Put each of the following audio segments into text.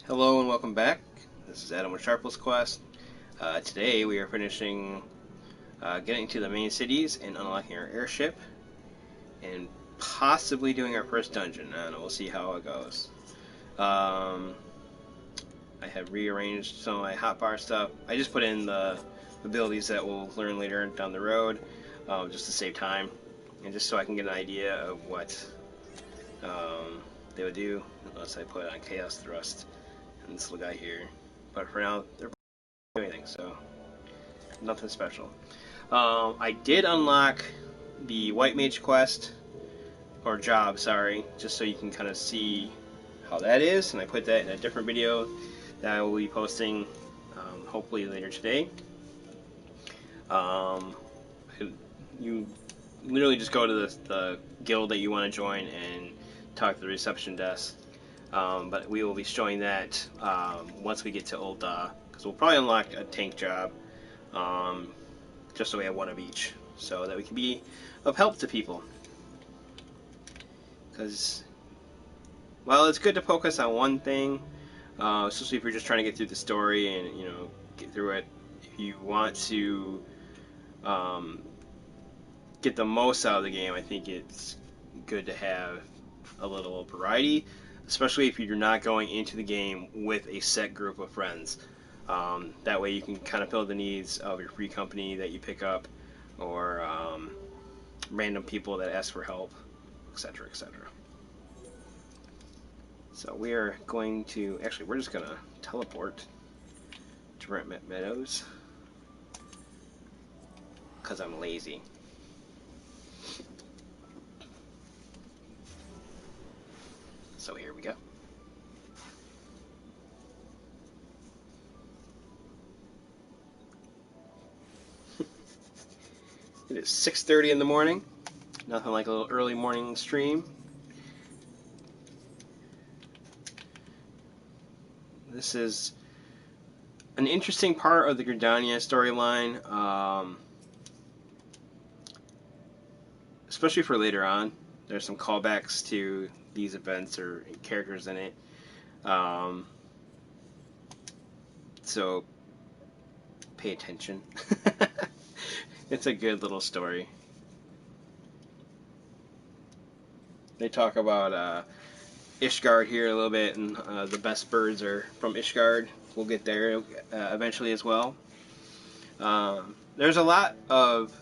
Hello and welcome back. This is Adam with Sharples-Quest. Today we are finishing getting to the main cities and unlocking our airship and possibly doing our first dungeon. I don't know, we'll see how it goes. I have rearranged some of my hotbar stuff. I just put in the abilities that we'll learn later down the road, just to save time and just so I can get an idea of what they would do unless I put on Chaos Thrust and this little guy here. But for now, they're doing anything, so nothing special. I did unlock the White Mage quest, or job, sorry, just so you can kind of see how that is, and I put that in a different video that I will be posting hopefully later today. You literally just go to the guild that you want to join and talk to the reception desk. But we will be showing that once we get to Ul'dah, because we'll probably unlock a tank job, just so we have one of each, so that we can be of help to people. Because, well, it's good to focus on one thing, especially if you're just trying to get through the story and, get through it. If you want to get the most out of the game, I think it's good to have a little variety, especially if you're not going into the game with a set group of friends. That way you can kind of fill the needs of your free company that you pick up, or random people that ask for help, etc., etc. So we are going to, actually we're just going to teleport to Rent Meadows, because I'm lazy. So here we go. It is 6:30 in the morning. Nothing like a little early morning stream. This is an interesting part of the Gridania storyline, especially for later on. There's some callbacks to these events or characters in it. So pay attention. It's a good little story. They talk about Ishgard here a little bit, and the best birds are from Ishgard. We'll get there eventually as well. There's a lot of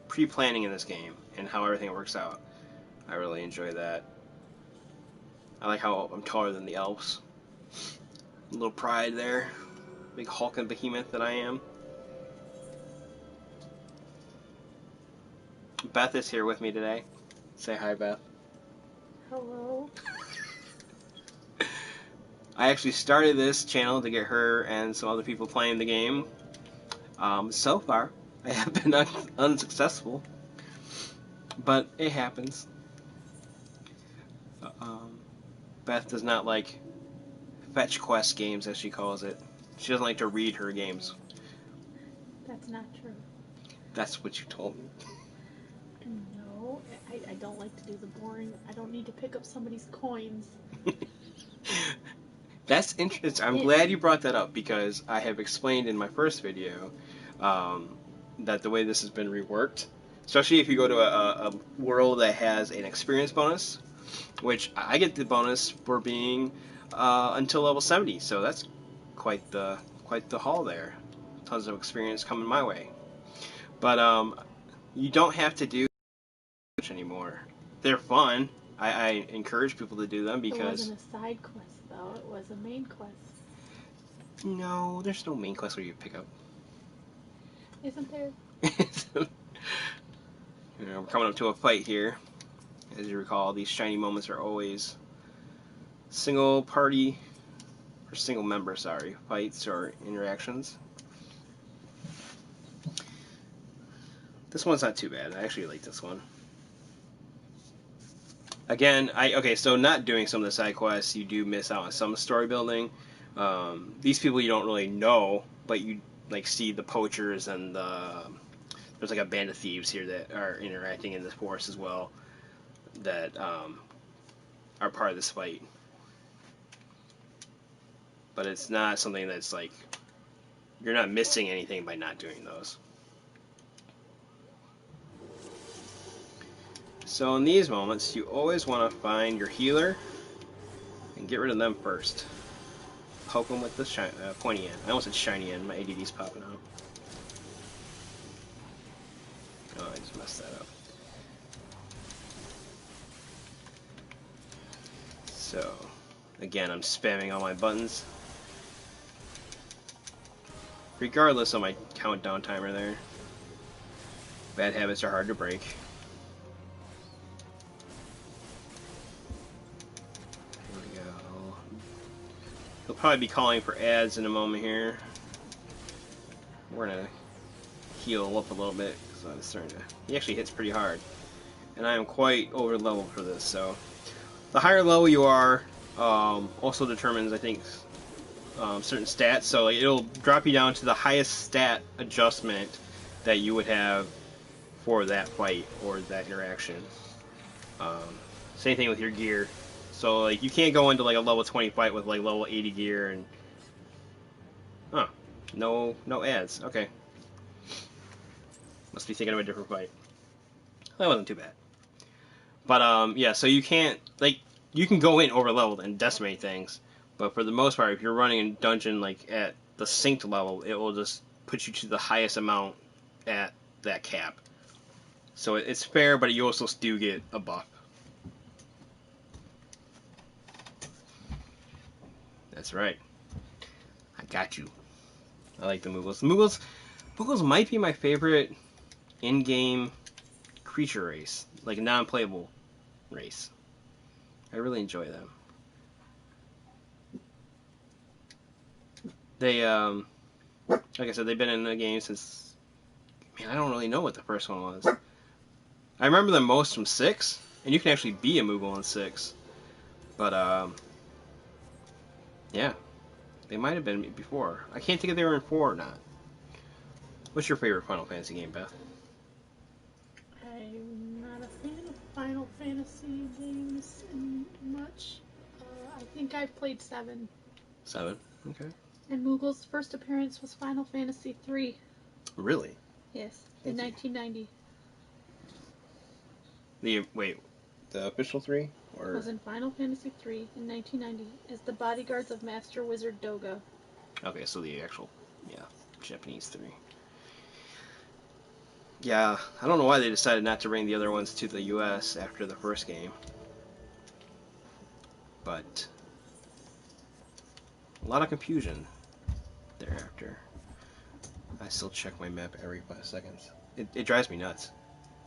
pre-planning in this game and how everything works out. I really enjoy that. I like how I'm taller than the elves. A little pride there. Big hulking behemoth that I am. Beth is here with me today. Say hi, Beth. Hello. I actually started this channel to get her and some other people playing the game. So far, I have been unsuccessful, but it happens. Beth does not like fetch quest games, as she calls it. She doesn't like to read her games. That's not true. That's what you told me. No, I don't like to do the boring. I don't need to pick up somebody's coins. That's interesting. I'm glad you brought that up, because I have explained in my first video that the way this has been reworked, especially if you go to a world that has an experience bonus, which I get the bonus for being until level 70, so that's quite the haul there. Tons of experience coming my way. But you don't have to do much anymore. They're fun. I encourage people to do them because... It wasn't a side quest, though. It was a main quest. No, there's no main quest where you pick up. Isn't there? We're coming up to a fight here. As you recall, these shiny moments are always single party, or single member, sorry, fights or interactions. This one's not too bad. I actually like this one. Again, so not doing some of the side quests, you do miss out on some story building. These people you don't really know, but you see the poachers and there's like a band of thieves here that are interacting in this forest as well, that are part of this fight. but it's not something that's like you're not missing anything by not doing those. So in these moments, you always want to find your healer and get rid of them first. Poke them with the pointy end. I almost said shiny end. My ADD's popping out. Oh, I just messed that up. So, again, I'm spamming all my buttons. Regardless of my countdown timer there. Bad habits are hard to break. Here we go. He'll probably be calling for ads in a moment here. We're gonna heal up a little bit because I'm starting to. He actually hits pretty hard, and I am quite over leveled for this. So, the higher level you are, also determines, I think, certain stats. So like, it'll drop you down to the highest stat adjustment that you would have for that fight or that interaction. Same thing with your gear. So like you can't go into like a level 20 fight with like level 80 gear and no ads. Okay. Must be thinking of a different fight. That wasn't too bad. But yeah, so you can't like you can go in over leveled and decimate things, but for the most part, if you're running a dungeon like at the synced level, it will just put you to the highest amount at that cap. So it's fair, but you also do get a buff. That's right. I got you. I like the Moogles. Moogles might be my favorite in-game creature race, like a non-playable race. I really enjoy them. They, like I said, they've been in the game since. Man, I don't really know what the first one was. I remember them most from 6, and you can actually be a Moogle in 6. But yeah, they might have been before. I can't think if they were in 4 or not. What's your favorite Final Fantasy game, Beth? I'm not a fan of Final Fantasy games much. I think I've played 7. 7? Okay. And Moogle's first appearance was Final Fantasy 3. Really? Yes, in 1990. The official 3? Or... was in Final Fantasy 3 in 1990 as the bodyguards of Master Wizard Doga. Okay, so the actual, Japanese 3. Yeah, I don't know why they decided not to bring the other ones to the US after the first game. But a lot of confusion thereafter. I still check my map every 5 seconds. It drives me nuts.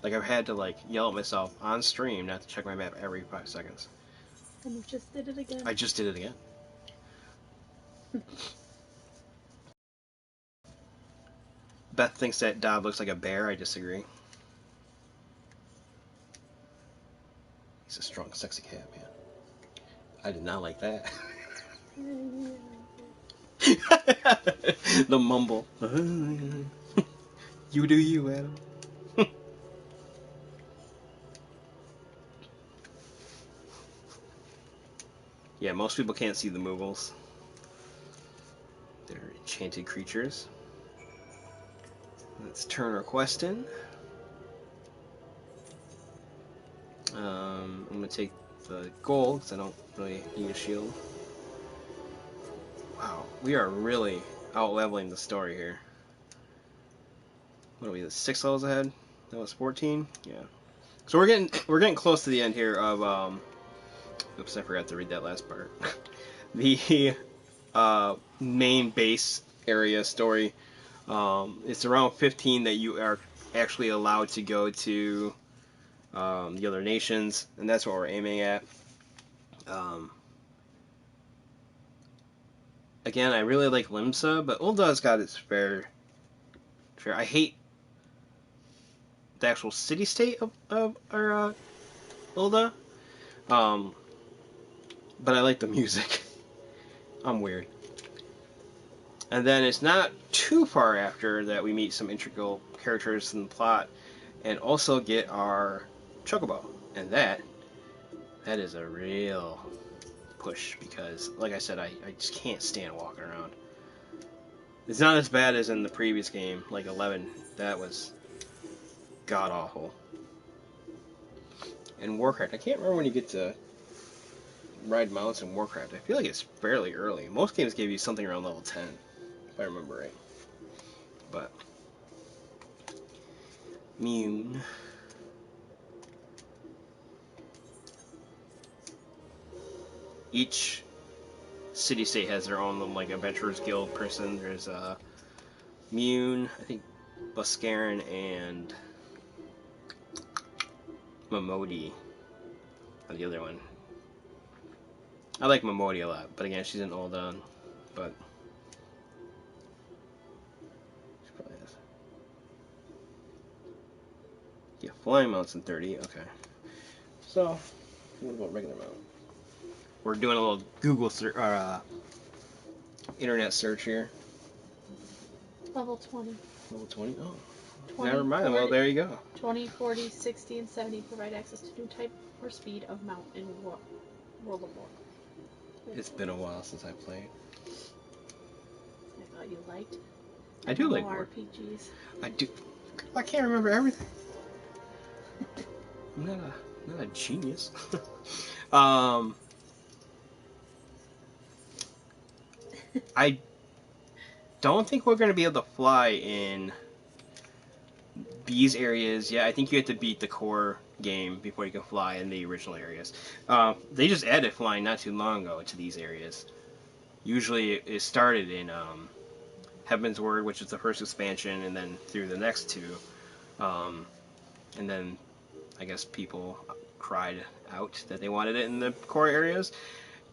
Like, I've had to, like, yell at myself on stream not to check my map every 5 seconds. And you just did it again. I just did it again. Beth thinks that Dob looks like a bear. I disagree. He's a strong, sexy cat, man. I did not like that. The mumble. You do you, Adam. Yeah, most people can't see the Moogles. They're enchanted creatures. Let's turn our quest in. I'm going to take the gold because I don't really need a shield. Wow, we are really out-leveling the story here. What are we, 6 levels ahead? That was 14? Yeah. So we're getting close to the end here of oops, I forgot to read that last part. The main base area story. It's around 15 that you are actually allowed to go to the other nations, and that's what we're aiming at. Again, I really like Limsa, but Ulda's got its fair. I hate the actual city-state of Ulda, but I like the music. I'm weird. And then it's not too far after that we meet some integral characters in the plot, and also get our Chocobo, and that is a real push because, like I said, I just can't stand walking around. It's not as bad as in the previous game, like 11. That was god awful. And Warcraft, I can't remember when you get to ride mounts in Warcraft. I feel like it's fairly early. Most games gave you something around level 10, if I remember right. But Mune. Each city-state has their own like Adventurers Guild person. There's Mune, I think Buscarin, and Momodi on the other one. I like Momodi a lot, but again, she's an Uldan. But she probably has. Yeah, flying mounts in 30. Okay. So, what about regular mount? We're doing a little Google search, or internet search here. Level 20. Level 20. Oh, 20, never mind. 40, Well, there you go. 20, 40, 60, and 70 provide access to new type or speed of mount in World of Warcraft. It's been a while since I played. I thought you liked. I do like RPGs. I do. I can't remember everything. I'm not a genius. I don't think we're gonna be able to fly in these areas. Yeah, I think you have to beat the core game before you can fly in the original areas. They just added flying not too long ago to these areas. Usually it started in Heaven's Word, which is the first expansion, and then through the next two. And then I guess people cried out that they wanted it in the core areas,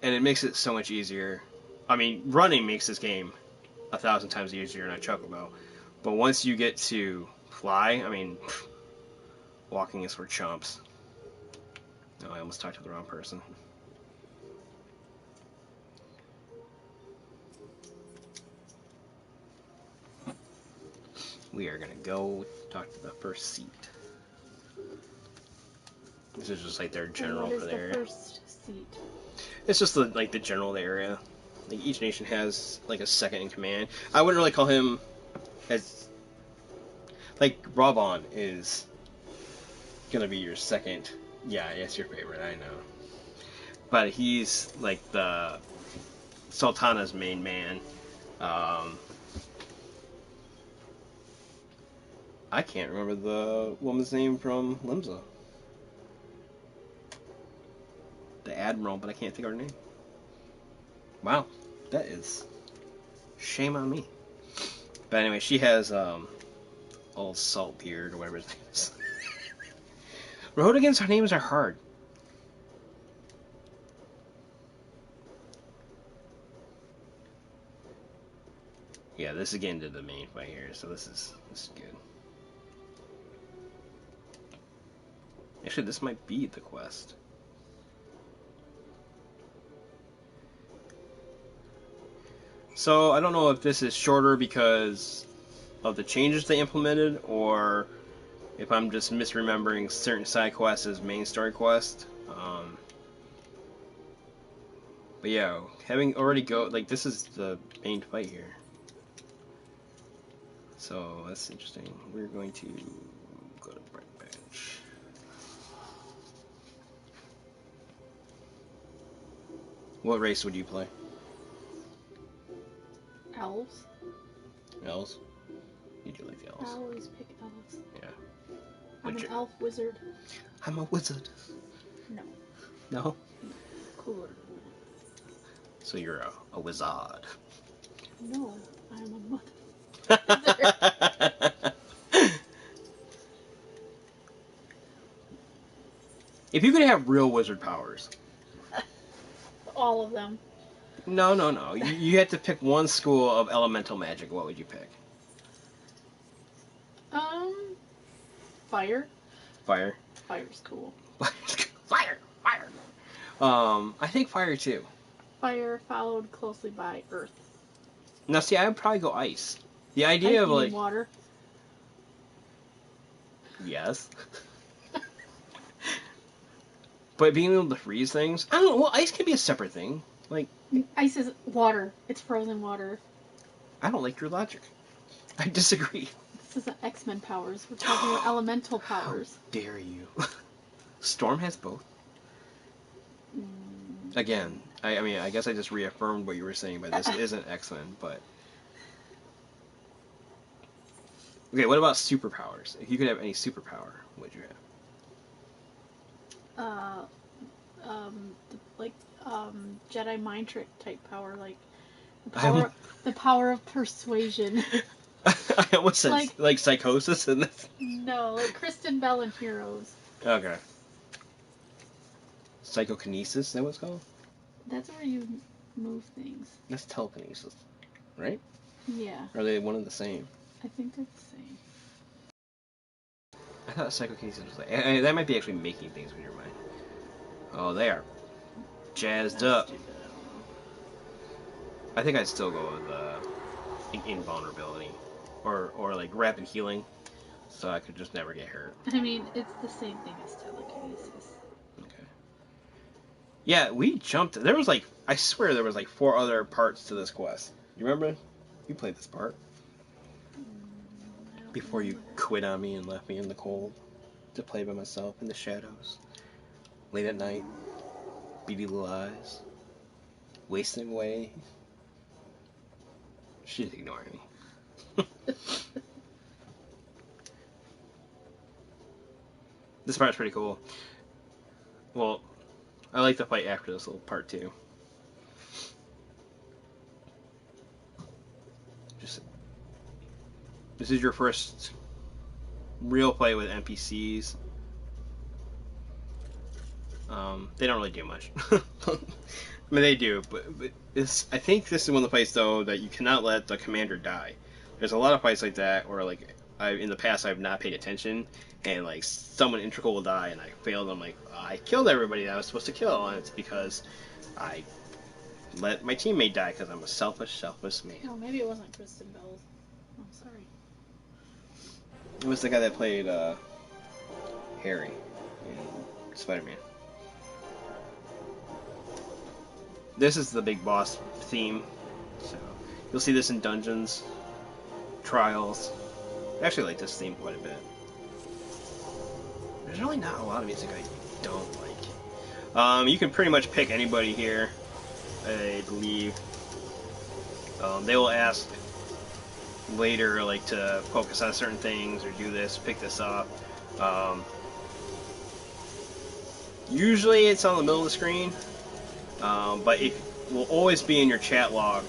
and it makes it so much easier. I mean, running makes this game 1,000 times easier than a Chocobo, but once you get to fly, I mean, walking is for chumps. Oh, I almost talked to the wrong person. We are gonna go talk to the first seat. This is just like their general for their area. What is the first seat? It's just like the general of the area. Like each nation has like a second in command. I wouldn't really call him as like Raubon is gonna be your second. Yeah, it's your favorite. I know, but he's like the Sultana's main man. I can't remember the woman's name from Limsa. The Admiral, but I can't think of her name. Wow, that is shame on me. But anyway, she has old Saltbeard or whatever his name is. Rhodogans, our names are hard. Yeah, this is getting to the main fight here, so this is good. Actually, this might be the quest. So, I don't know if this is shorter because of the changes they implemented, or if I'm just misremembering certain side quests as main story quest. But yeah, having already like, this is the main fight here. So, that's interesting. We're going to go to Bright Bench. What race would you play? Elves. Elves? You do like the elves. I always pick elves. Yeah. I'm an elf wizard. I'm a wizard. No. No? Cooler. So you're a wizard. No, I'm a mother. If you could have real wizard powers. All of them. No. You had to pick one school of elemental magic. What would you pick? Fire. Fire. Fire's cool. Fire. I think fire too. Fire followed closely by earth. Now, see, I would probably go ice. The idea of like water. Yes. But being able to freeze things, I don't know. Well, ice can be a separate thing. Like, Ice is water. It's frozen water. I don't like your logic. I disagree. This isn't X-Men powers. We're talking about elemental powers. How dare you? Storm has both. Again, I mean, I guess I just reaffirmed what you were saying, but this isn't X-Men, but... Okay, what about superpowers? If you could have any superpower, what would you have? Jedi mind trick type power, like the power of persuasion. I almost said like psychosis in this. No, like Kristen Bell in Heroes. Okay. Psychokinesis, is that what it's called? That's where you move things. That's telekinesis, right? Yeah. Are they one and the same? I think they're the same. I thought psychokinesis was like... that might be actually making things with your mind. Oh, they are jazzed up. I think I'd still go with invulnerability. Or like rapid healing. So I could just never get hurt. I mean, it's the same thing as telekinesis. Okay. Yeah, we jumped... There was like... I swear there was like 4 other parts to this quest. You remember? You played this part. Before you quit on me and left me in the cold to play by myself in the shadows. Late at night. Beady little eyes. Wasting away. She's ignoring me. This part's pretty cool. Well, I like the fight after this little part too. This is your first real play with NPCs. They don't really do much. I mean, they do, but I think this is one of the fights though that you cannot let the commander die. There's a lot of fights like that where like in the past I've not paid attention and like someone integral will die and I failed. I'm like, I killed everybody that I was supposed to kill, and it's because I let my teammate die because I'm a selfish man. Oh, maybe it wasn't Kristen Bell. I'm sorry. It was the guy that played Harry in Spider-Man. This is the big boss theme, so you'll see this in dungeons, trials. I actually like this theme quite a bit. There's really not a lot of music I don't like. You can pretty much pick anybody here, I believe. They will ask later, like, to focus on certain things or do this, pick this up. Usually it's on the middle of the screen, but it will always be in your chat log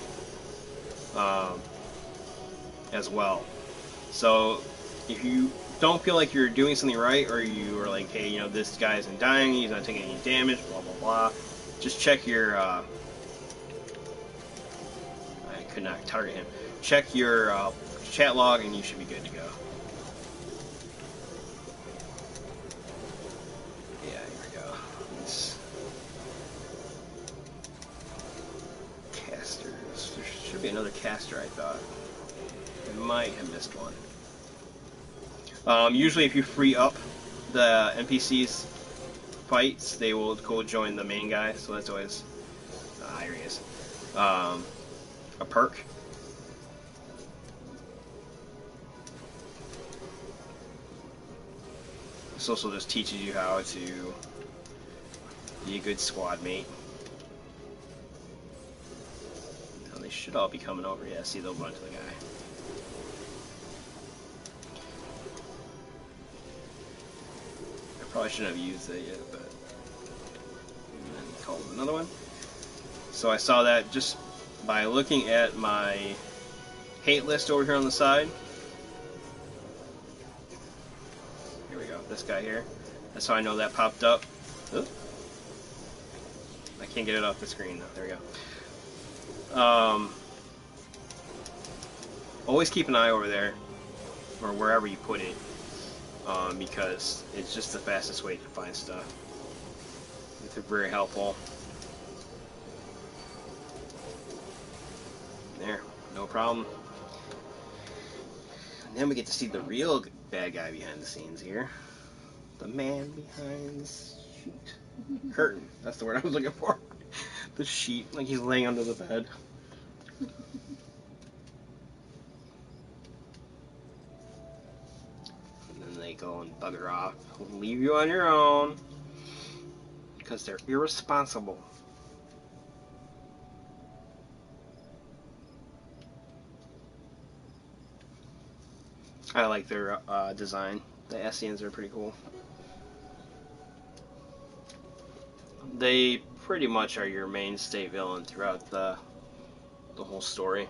as well. So if you don't feel like you're doing something right, or you are like, hey, you know, this guy isn't dying, he's not taking any damage, blah blah blah, just check your I could not target him. Check your chat log and you should be good to go. Yeah, here we go. These casters. There should be another caster, I thought. I might have missed one. Usually if you free up the NPCs fights, they will go join the main guy, so that's always... here he is. A perk. This also just teaches you how to be a good squad mate. Now they should all be coming over. Yeah, see, they'll run to the guy. I probably shouldn't have used that yet, but... And then called another one. So I saw that just by looking at my hate list over here on the side. Here we go, this guy here. That's how I know that popped up. Oop. I can't get it off the screen though. There we go. Always keep an eye over there, or wherever you put it, because it's just the fastest way to find stuff. It's very helpful. There, no problem. And then we get to see the real bad guy behind the scenes here. The man behind the shoot. Curtain. That's the word I was looking for. The sheet, like he's laying under the bed. And then they go and bugger off. Leave you on your own. Because they're irresponsible. I like their design. The Essians are pretty cool. They pretty much are your mainstay villain throughout the whole story.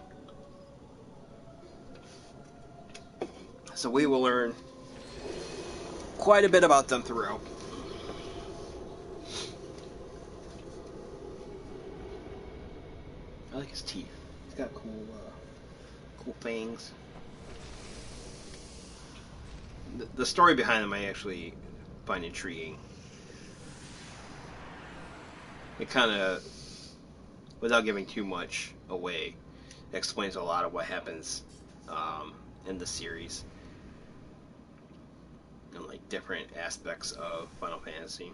So we will learn quite a bit about them throughout. I like his teeth. He's got cool fangs. The story behind them I actually find intriguing. It kind of, without giving too much away, explains a lot of what happens in the series and like different aspects of Final Fantasy.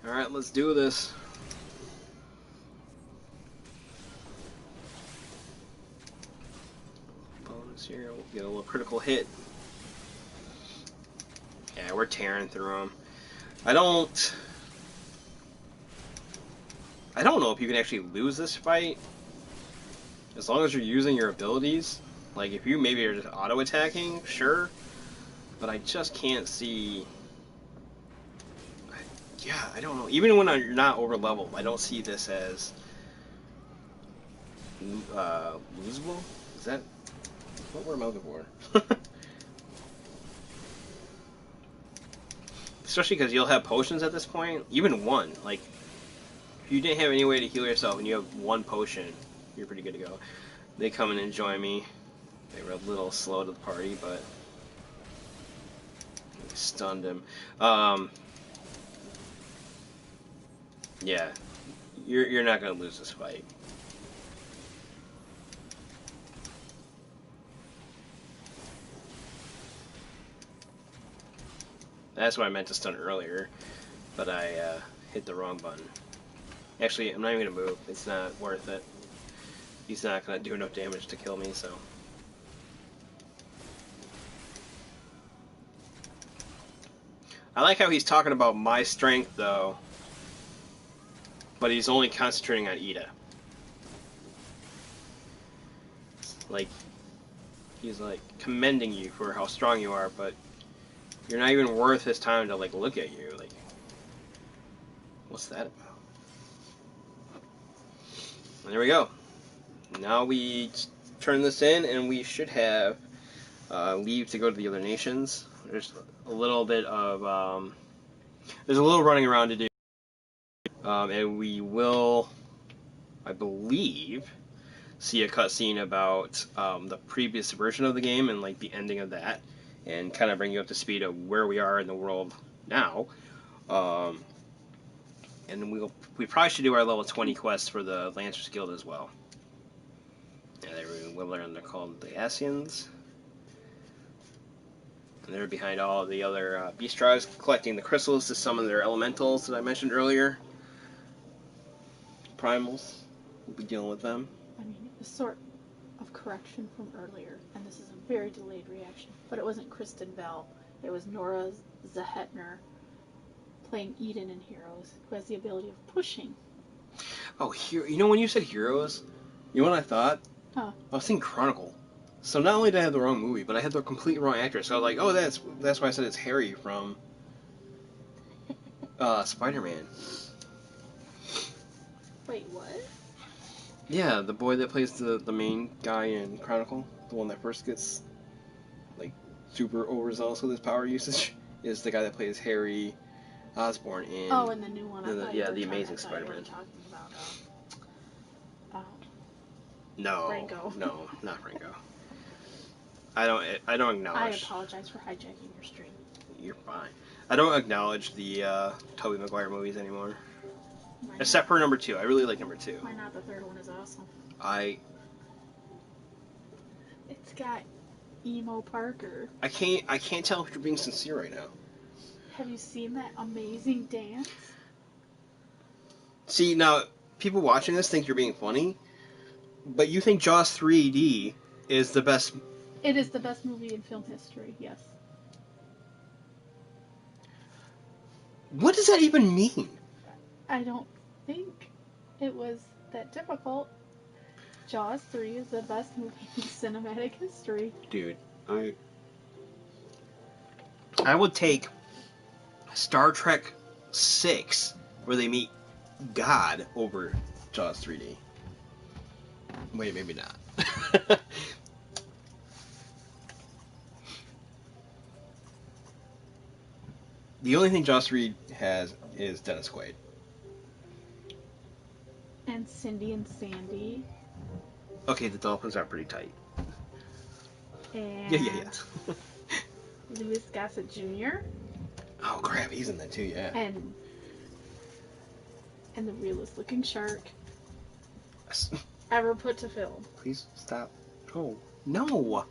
All right, let's do this. Bonus here, we'll get a little critical hit. Yeah, we're tearing through them. I don't know if you can actually lose this fight as long as you're using your abilities. Like if you maybe are just auto attacking, sure, but I just can't see. Yeah, I don't know. Even when you're not over leveled, I don't see this as losable. Is that what word am I looking for? Especially because you'll have potions at this point. Even one, like if you didn't have any way to heal yourself and you have one potion, you're pretty good to go. They come in and join me. They were a little slow to the party, but we stunned him. Yeah, you're not gonna lose this fight. That's what I meant to stun earlier, but I hit the wrong button. Actually, I'm not even gonna move. It's not worth it. He's not gonna do enough damage to kill me, so. I like how he's talking about my strength, though, but he's only concentrating on Ida. Like, he's like commending you for how strong you are, but you're not even worth his time to like look at you. Like, what's that about? And there we go. Now we turn this in, and we should have leave to go to the other nations. There's a little bit of there's a little running around to do, and we will, I believe, see a cutscene about the previous version of the game and like the ending of that, and kind of bring you up to speed of where we are in the world now. And we probably should do our level 20 quest for the Lancers Guild as well. Yeah, we'll learn they're called the Asians. And they're behind all of the other beast tribes, collecting the crystals to summon their elementals that I mentioned earlier. Primals. We'll be dealing with them. I mean, a sort of correction from earlier, and this is a very delayed reaction, but it wasn't Kristen Bell. It was Nora Zehetner playing Eden in Heroes, who has the ability of pushing. Oh, you know when you said Heroes, you know what I thought? Huh. I was thinking Chronicle. So not only did I have the wrong movie, but I had the complete wrong actress. So I was like, oh, that's why I said it's Harry from Spider-Man. Wait, what? Yeah, the boy that plays the main guy in Chronicle, the one that first gets like super overzealous with his power usage, is the guy that plays Harry Osborn in. Oh, and the new one. The Amazing Spider-Man. No, Franco. No, not Franco. I don't acknowledge. I apologize for hijacking your stream. You're fine. I don't acknowledge the Tobey Maguire movies anymore. Except for number 2. I really like number 2. Why not? The third one is awesome. It's got emo Parker. I can't tell if you're being sincere right now. Have you seen that amazing dance? See, now, people watching this think you're being funny, but you think Jaws 3D is the best. It is the best movie in film history, yes. What does that even mean? I don't think it was that difficult. Jaws 3 is the best movie in cinematic history. Dude, I would take Star Trek 6, where they meet God, over Jaws 3D. Wait, maybe not. The only thing Jaws 3 has is Dennis Quaid. And Cindy and Sandy. Okay, the dolphins are pretty tight. And Yeah. Louis Gossett Jr. Oh crap, he's in that too, yeah. And the realest looking shark ever put to film. Please stop. Oh, no.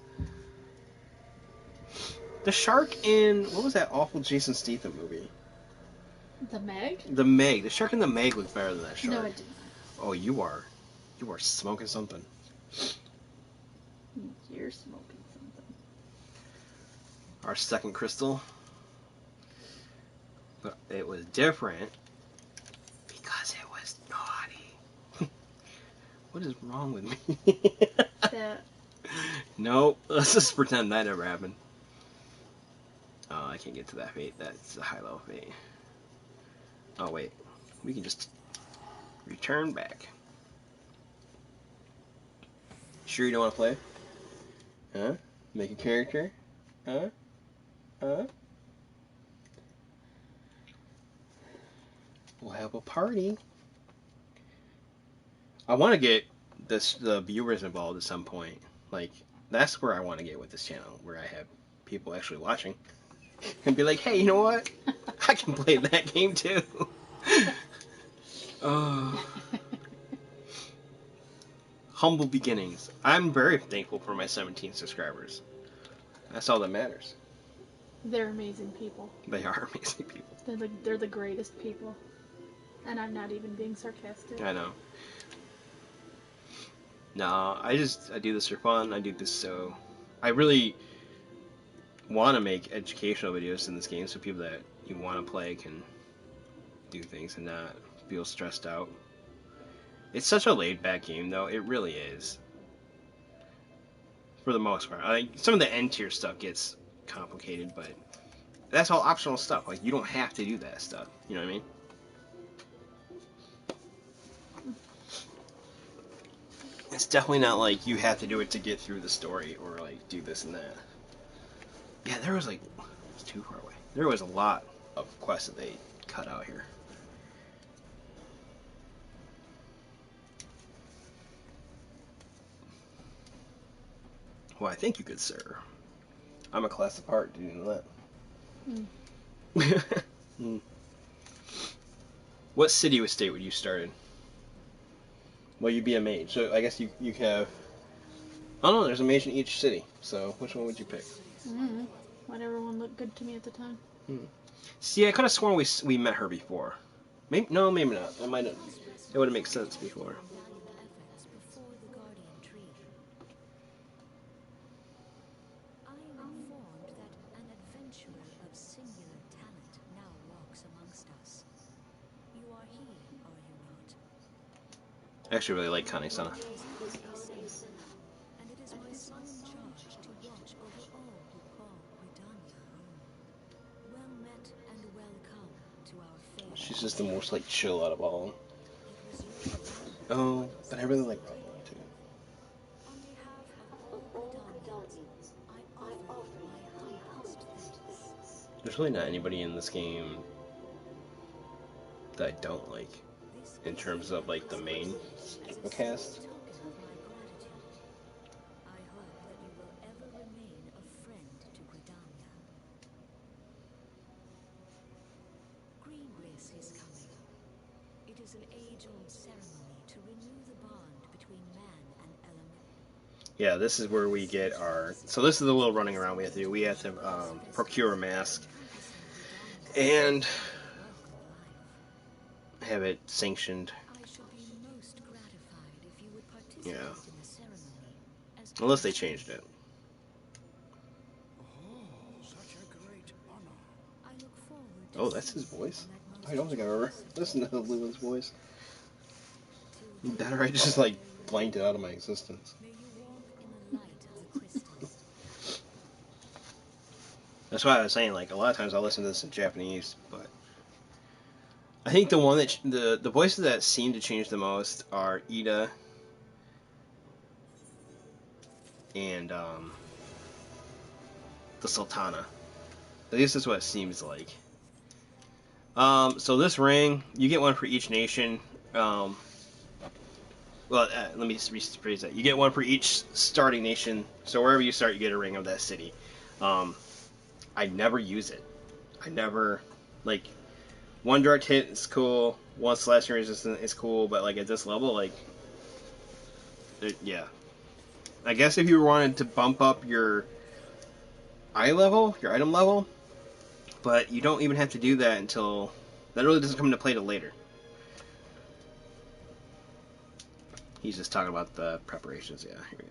The shark in, what was that awful Jason Statham movie? The Meg? The Meg. The shark in The Meg looked better than that shark. No, it didn't. Oh, you are smoking something. You're smoking something. Our second crystal. But it was different because it was naughty. What is wrong with me? Nope. Let's just pretend that never happened. Oh, I can't get to that fate. That's a high level fate. Oh, wait. We can just return back. Sure you don't want to play? Huh? Make a character? Huh? We'll have a party. I want to get the viewers involved at some point. Like, that's where I want to get with this channel, where I have people actually watching. And be like, hey, you know what? I can play that game too. Humble beginnings. I'm very thankful for my 17 subscribers. That's all that matters. They're amazing people. They are amazing people. They're the greatest people. And I'm not even being sarcastic. I know. No, I do this for fun. I do this so... I really want to make educational videos in this game so people that you want to play can do things and not feel stressed out. It's such a laid-back game, though. It really is. For the most part. I think some of the end-tier stuff gets complicated, but that's all optional stuff. Like, you don't have to do that stuff. You know what I mean? It's definitely not like you have to do it to get through the story or, like, do this and that. Yeah, there was, like... It's too far away. There was a lot of quests that they cut out here. Why, thank you, good sir. I'm a class apart. Did you know that? Mm. What city or state would you start in? Well, you'd be a mage, so I guess you have... Oh no, there's a mage in each city, so which one would you pick? Whatever one looked good to me at the time. See, I could have sworn we met her before. Maybe not. I might have... It would have made sense before. I actually really like Kane-sana. She's just the most, like, chill out of all of them. Oh, but I really like Rob too. There's really not anybody in this game that I don't like, in terms of, like, the main cast. Yeah, this is where we get our. So this is the little running around we have to do. We have to procure a mask and have it sanctioned. Yeah, unless they changed it. Oh, that's his voice. I don't think I've ever listened to Llewellyn's voice. Better I just like blanked it out of my existence. That's why I was saying like a lot of times I'll listen to this in Japanese, but I think the one that the voices that seem to change the most are Ida and the Sultana. At least that's what it seems like. So this ring, you get one for each nation. Um, let me rephrase that. You get one for each starting nation. So wherever you start, you get a ring of that city. Um, I never use it. I never like one direct hit is cool. One slashing resistant is cool, but like at this level, like yeah. I guess if you wanted to bump up your your item level, but you don't even have to do that until that really doesn't come into play till later. He's just talking about the preparations. Yeah, here we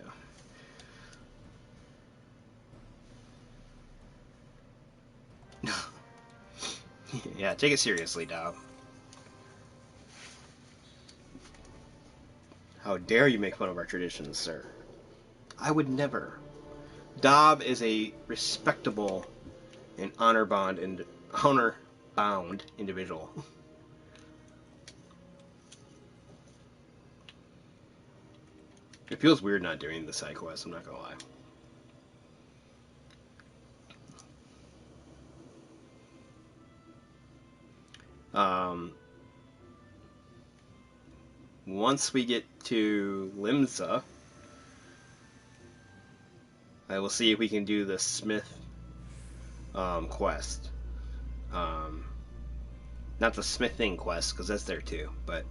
go. Yeah, take it seriously, Dob. How dare you make fun of our traditions, sir? I would never. Dob is a respectable and honor bound individual. It feels weird not doing the side quest. I'm not gonna lie. Um, once we get to Limsa, I will see if we can do the Smith quest. Um, not the smithing quest because that's there too, but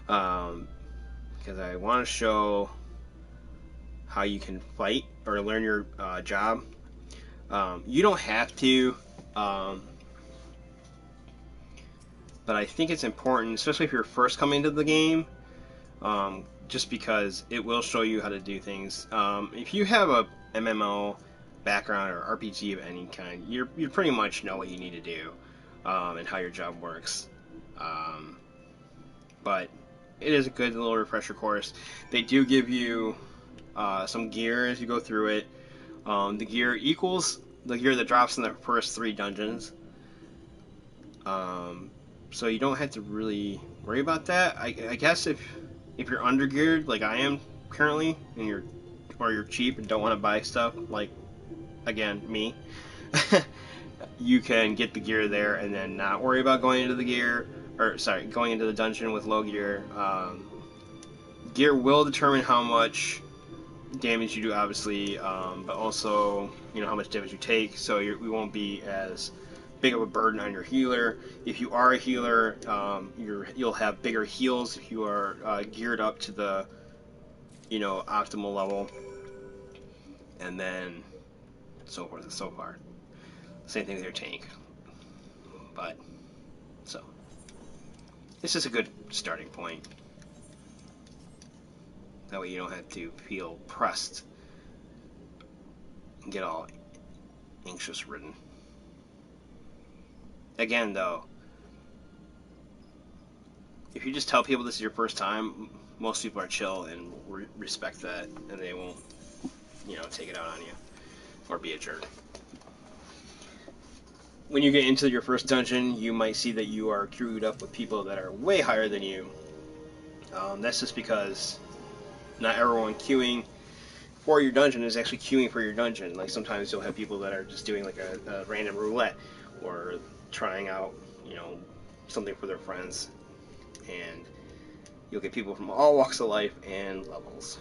because I want to show how you can fight or learn your job. You don't have to, but I think it's important, especially if you're first coming into the game, just because it will show you how to do things. If you have a MMO background or RPG of any kind, you pretty much know what you need to do and how your job works. Um, but it is a good little refresher course. They do give you some gear as you go through it. The gear equals the gear that drops in the first 3 dungeons. Um, so you don't have to really worry about that. I guess if you're undergeared like I am currently, and you're cheap and don't want to buy stuff like again me, you can get the gear there and then not worry about going into the gear or sorry going into the dungeon with low gear. Gear will determine how much damage you do, obviously, but also how much damage you take. So we won't be as big of a burden on your healer. If you are a healer, you'll have bigger heals if you are geared up to the optimal level, and then so forth and so far. Same thing with your tank, but so it's just a good starting point. That way you don't have to feel pressed and get all anxious ridden. Again, though, if you just tell people this is your first time, most people are chill and respect that, and they won't, take it out on you or be a jerk. When you get into your first dungeon, you might see that you are queued up with people that are way higher than you. That's just because not everyone queuing for your dungeon is actually queuing for your dungeon. Like sometimes you'll have people that are just doing like a random roulette or trying out, something for their friends, and you'll get people from all walks of life and levels.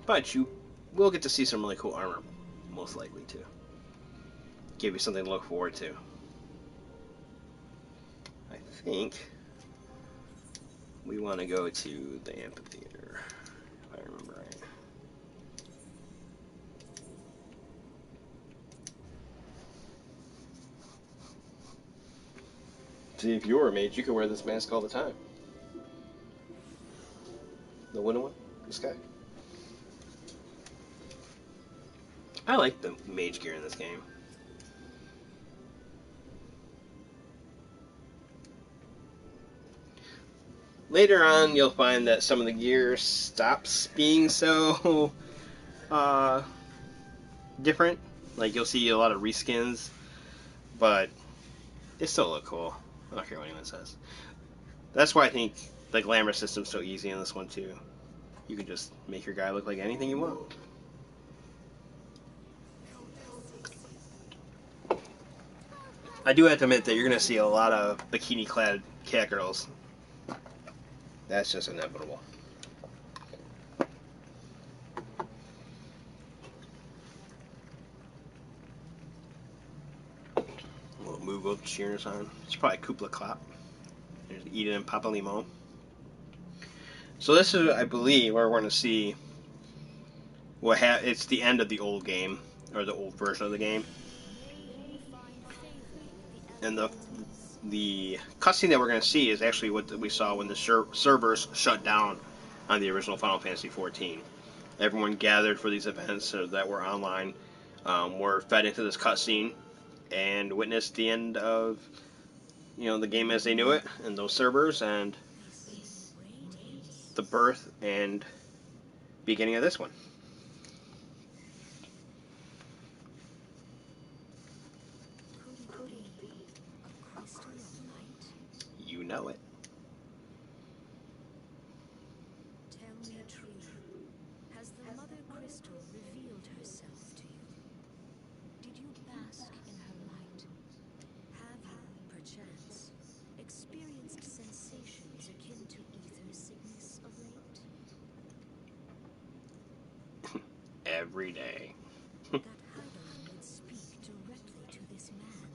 But you will get to see some really cool armor, most likely, too. Give you something to look forward to. I think we want to go to the amphitheater, if I remember right. See, if you were a mage, you could wear this mask all the time. The winter one? This guy? I like the mage gear in this game. Later on, you'll find that some of the gear stops being so different. Like, you'll see a lot of reskins, but they still look cool. I don't care what anyone says. That's why I think the glamour system's so easy in this one, too. You can just make your guy look like anything you want. I do have to admit that you're going to see a lot of bikini-clad cat girls. That's just inevitable. A little Moogle cheering us on. It's probably Kupla Klop. There's Eden and Papa Limon. So this is, I believe, where we're going to see what it's the end of the old game, or the old version of the game. And the cutscene that we're going to see is actually what we saw when the servers shut down on the original Final Fantasy XIV. Everyone gathered for these events that were online, were fed into this cutscene, and witnessed the end of the game as they knew it, and those servers, and the birth and beginning of this one. You know it. Tell me truly, has the Mother Crystal revealed herself to you? Did you bask in her light? Have you, perchance, experienced sensations akin to ether sickness of late? Every day. That Heidelin would speak directly to this man.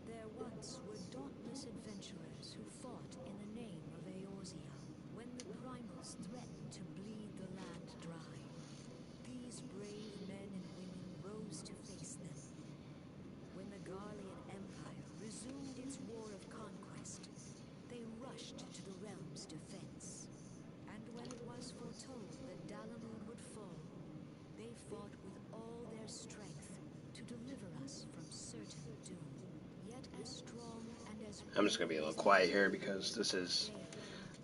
There once were dauntless adventurers who fought in the name of Eorzea when the primals threatened to bleed the land dry. These brave men and women rose to face them. When the Garlean Empire resumed its war of conquest, they rushed to the realm's defense. And when it was foretold that Dalamud would fall, they fought with all their strength to deliver us from certain doom. Yet as strong and as I'm just going to be a little quiet here because this is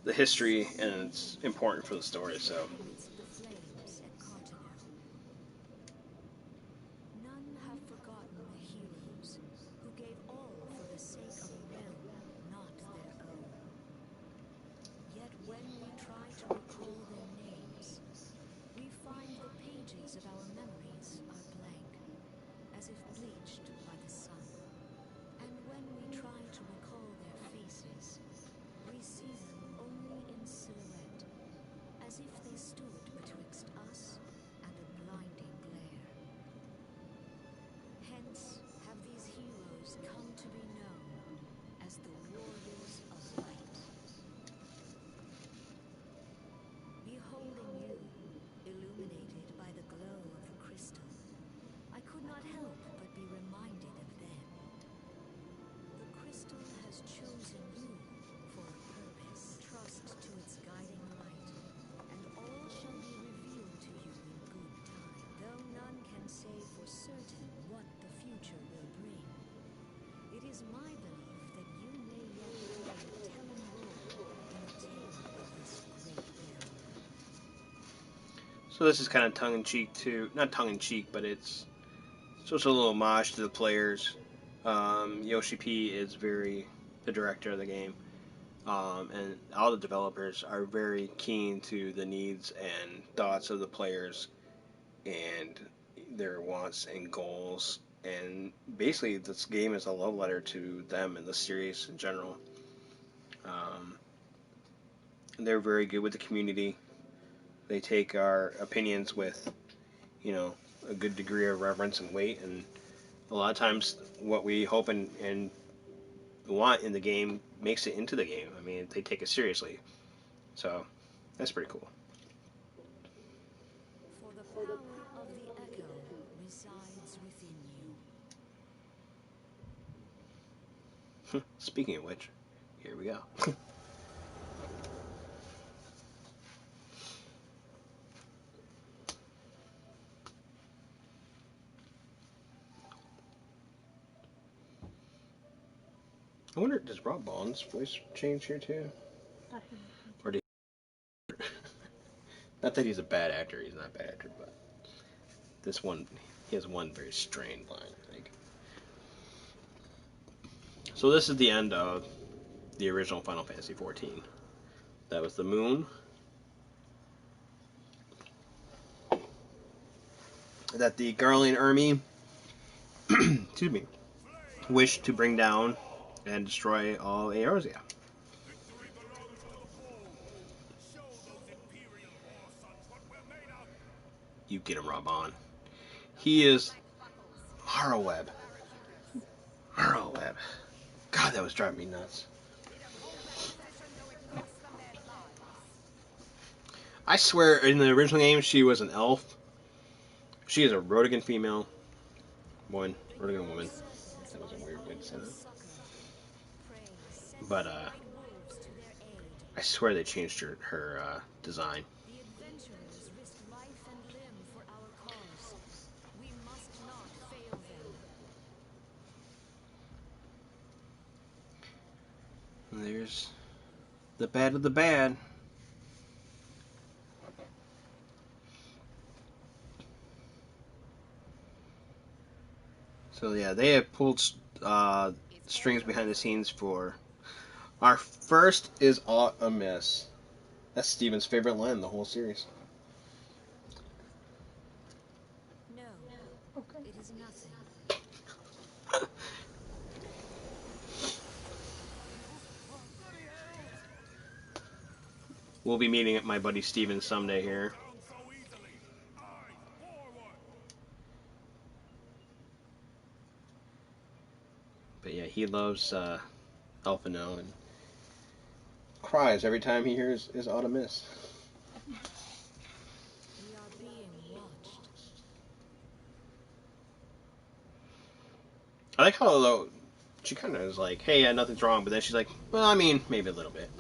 the history and it's important for the story, so. amidst the flames at Carteneau. None have forgotten the heroes who gave all for the sake of a realm not their own. Yet when we try to recall their names, we find the pages of our memories are blank, as if bleached by the sun. And when we try to recall their faces, we see them only in silhouette, as if they stood betwixt us and a blinding glare. Hence have these heroes come to be known as the Warriors of Light. Beholding you, illuminated by the glow of the crystal, I could not help but be reminded of them. The crystal has chosen you for a purpose. Trust to its guiding light, and all shall be revealed to you in good time. Though none can say for certain what the future will bring, it is my belief that you may yet play a telling role in the tale of this great realm. So this is kind of tongue-in-cheek too. Not tongue-in-cheek, but it's just a little homage to the players. Yoshi P is the director of the game. And all the developers are very keen to the needs and thoughts of the players and their wants and goals. And basically, this game is a love letter to them and the series in general. They're very good with the community. They take our opinions with, a good degree of reverence and weight. And a lot of times, what we hope and want in the game makes it into the game. I mean, they take it seriously. So that's pretty cool. For the power of the echo resides within you. Speaking of which, here we go. I wonder, does Rob Bond's voice change here too? Or did not that he's a bad actor, he's not a bad actor, but this one, he has one very strained line, I think. So this is the end of the original Final Fantasy XIV. That was the moon. That the Garlean army, excuse me, wished to bring down and destroy all Eorzea. You get him, Rob on. He is Harrowweb. Harrowweb. God, that was driving me nuts. I swear, in the original game, she was an elf. She is a Rodigan female. Rodigan woman. That was a weird way to say that. But, I swear they changed her design. The adventurers risk life and limb for our cause. We must not fail them. And there's the bad of the bad. So yeah, they have pulled strings behind the scenes for our first is aught amiss. That's Steven's favorite line in the whole series. No, Okay. it is nothing. We'll be meeting my buddy Steven someday here. But yeah, he loves Alphino and cries every time he hears his aught amiss. We are being watched. I like how though she kind of is like, "Hey, yeah, nothing's wrong," but then she's like, "Well, I mean, maybe a little bit."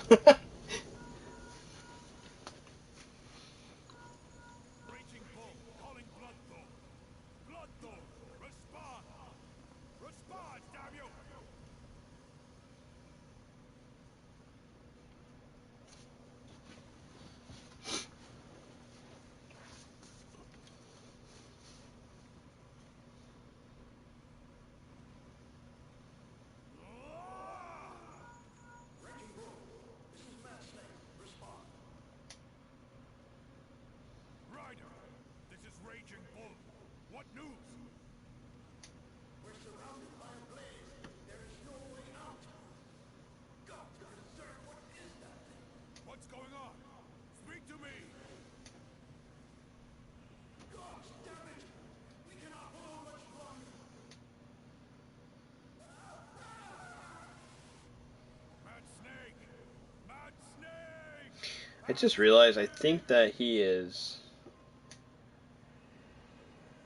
I just realized I think that he is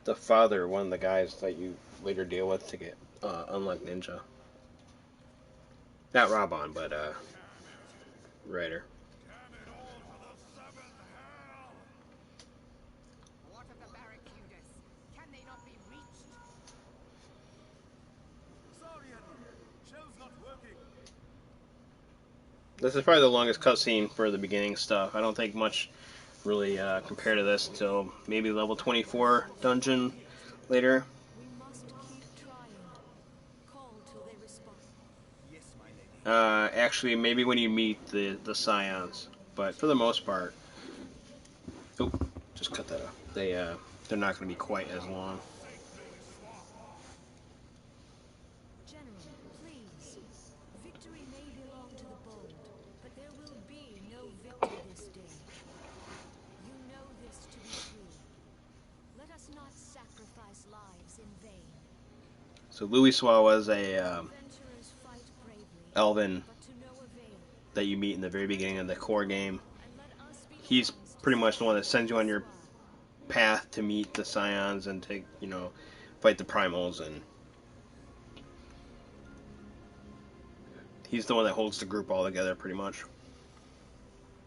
the father of one of the guys that you later deal with to get Unlock Ninja. Not Robon, but Ryder. What of the barracudas? Can they not be reached? Sorry, Henry. Shell's not working. This is probably the longest cutscene for the beginning stuff. I don't think much really compared to this until maybe level 24 dungeon later. We must keep trying. Call till they respond. Yes, my lady. Actually, maybe when you meet the Scions, but for the most part, oh, just cut that off. They're not going to be quite as long. General, please. Victory may belong to the bold, but there will be no victory this day. You know this to be true. Let us not sacrifice lives in vain. So Louis was a Adventurers fight bravely. Elven but to no avail. that you meet in the very beginning of the core game. And let us be the He's ones to pretty much save the one that sends you on your Questline. path to meet the Scions and to, fight the Primals, and he's the one that holds the group all together, pretty much.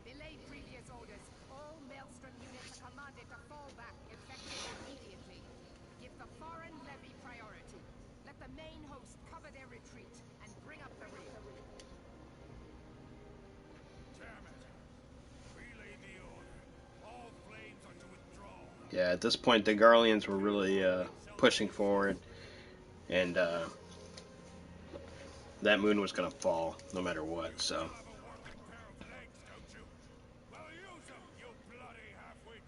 Belay previous orders. All Maelstrom units are commanded to fall back, effective immediately. Give the foreign levy priority. Let the main host cover their retreat and bring up the rear. Damn it! Relay the order. All flames are to withdraw. Yeah, at this point, the Garleans were really pushing forward, and that moon was going to fall no matter what, so. Have a working pair of legs, don't you? Well, use them, you bloody half-wit!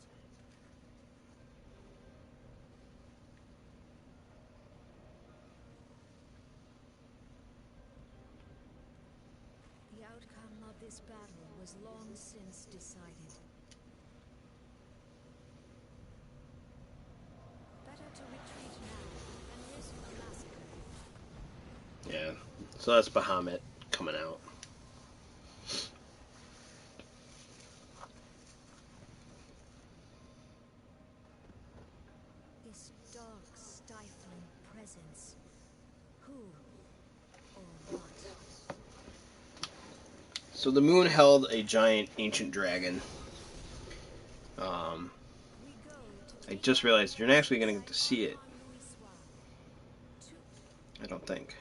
The outcome of this battle was long since decided. Better to retreat now than risk a massacre. Yeah, so that's Bahamut coming out. This dark, stifling presence. Who or what? So the moon held a giant ancient dragon. We go to I take just our realized you're not actually going to get to place see it. on Louis Soir. I don't think.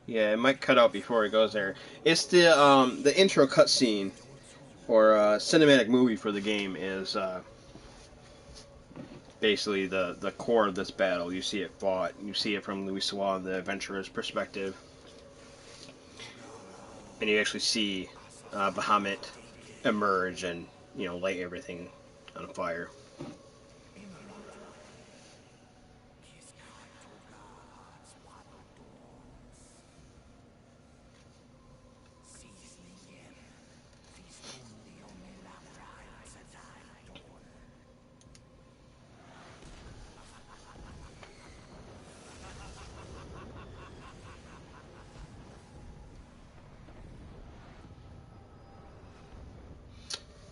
Yeah, it might cut out before it goes there. It's the intro cutscene or cinematic movie for the game is basically the core of this battle. You see it fought. You see it from Louis Soir, the adventurer's perspective, and you actually see Bahamut emerge and light everything on fire.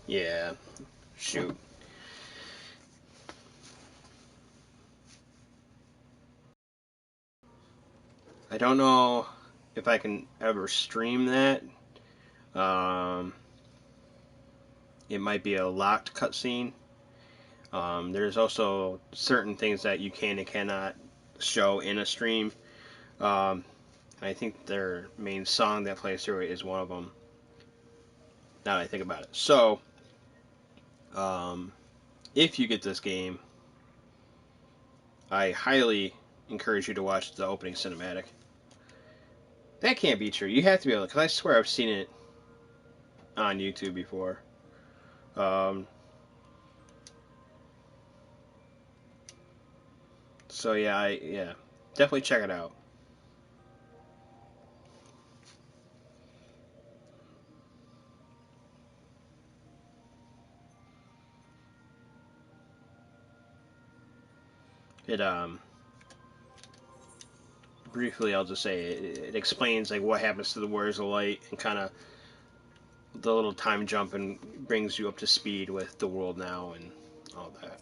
Yeah, shoot. I don't know if I can ever stream that. It might be a locked cutscene. There's also certain things that you can and cannot show in a stream. I think their main song that plays through it is one of them. Now that I think about it. So, if you get this game, I highly encourage you to watch the opening cinematic. That can't be true. You have to be able to, because I swear I've seen it on YouTube before. So yeah, definitely check it out. It briefly, I'll just say it explains like what happens to the Warriors of Light and kind of the little time jump and brings you up to speed with the world now and all that.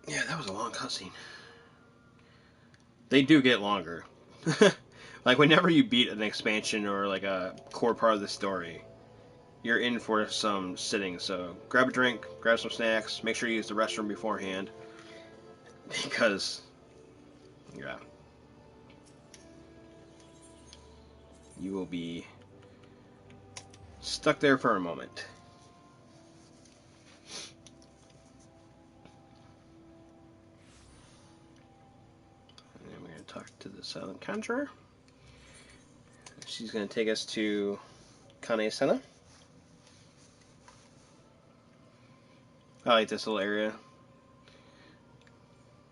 Yeah, that was a long cutscene. They do get longer. Like whenever you beat an expansion or like a core part of the story, you're in for some sitting. So grab a drink, grab some snacks, make sure you use the restroom beforehand, because yeah, you will be stuck there for a moment. And then we're going to talk to the Silent Conjurer. She's going to take us to Kane Senna. I like this little area.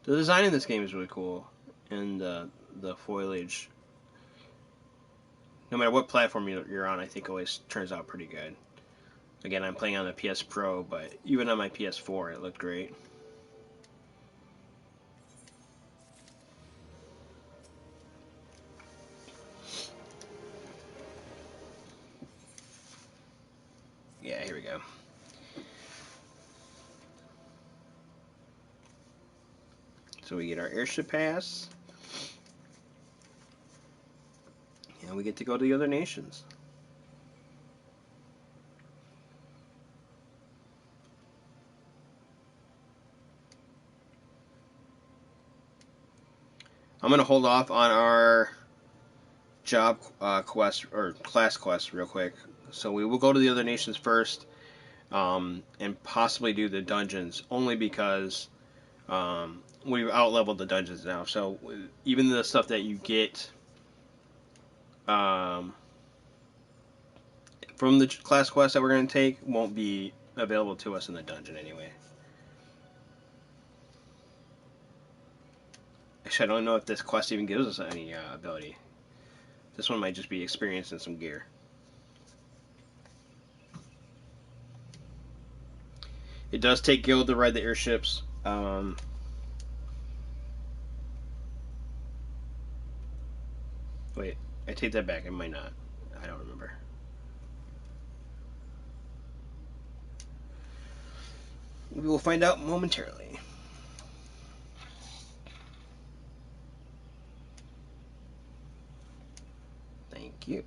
The design in this game is really cool, and the foliage no matter what platform you're on, I think always turns out pretty good. Again, I'm playing on the PS Pro, but even on my PS4, it looked great. Yeah, here we go. So we get our airship pass, and we get to go to the other nations. I'm going to hold off on our job quest or class quest real quick. So we will go to the other nations first, and possibly do the dungeons, only because we've out-leveled the dungeons now. So even the stuff that you get from the class quest that we're going to take won't be available to us in the dungeon anyway. Actually, I don't know if this quest even gives us any ability. This one might just be experience and some gear. It does take guild to ride the airships. Wait, I take that back. It might not. I don't remember. We will find out momentarily. Thank you.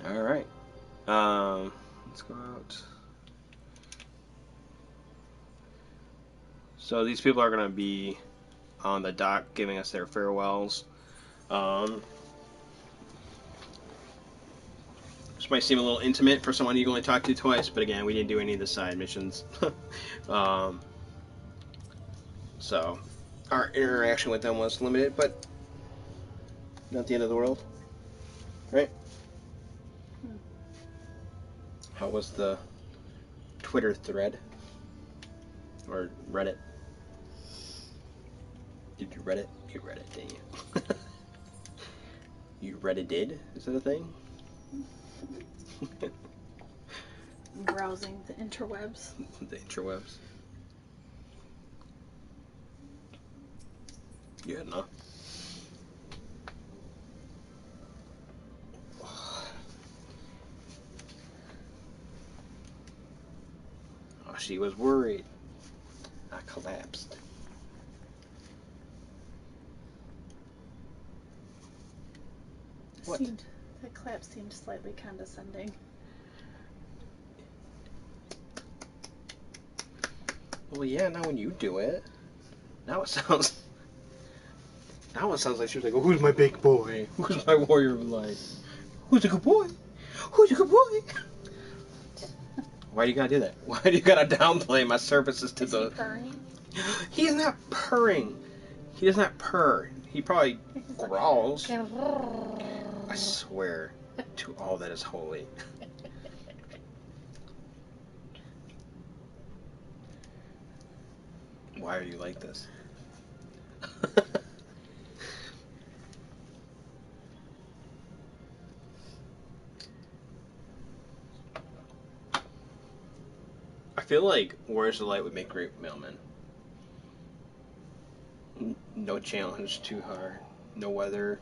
All right. Let's go out. So these people are going to be on the dock giving us their farewells. This might seem a little intimate for someone you only talked to twice, but again, we didn't do any of the side missions. So our interaction with them was limited, but not the end of the world. Right? How was the Twitter thread? Or Reddit? Did you read it? You read it, didn't you? You Reddited? Is that a thing? Browsing the interwebs. The interwebs. Yeah, no. Oh, she was worried. I collapsed. What? That clap seemed slightly condescending. Well, yeah, now when you do it, now it sounds... Now it sounds like she was like, oh, who's my big boy? Who's my warrior of life? Who's a good boy? Who's a good boy? Why do you gotta do that? Why do you gotta downplay my services to the... Is he purring? He's not purring. He does not purr. He probably growls. I swear to all that is holy. Why are you like this? I feel like Where's the Light would make great mailman. No challenge too hard. No weather.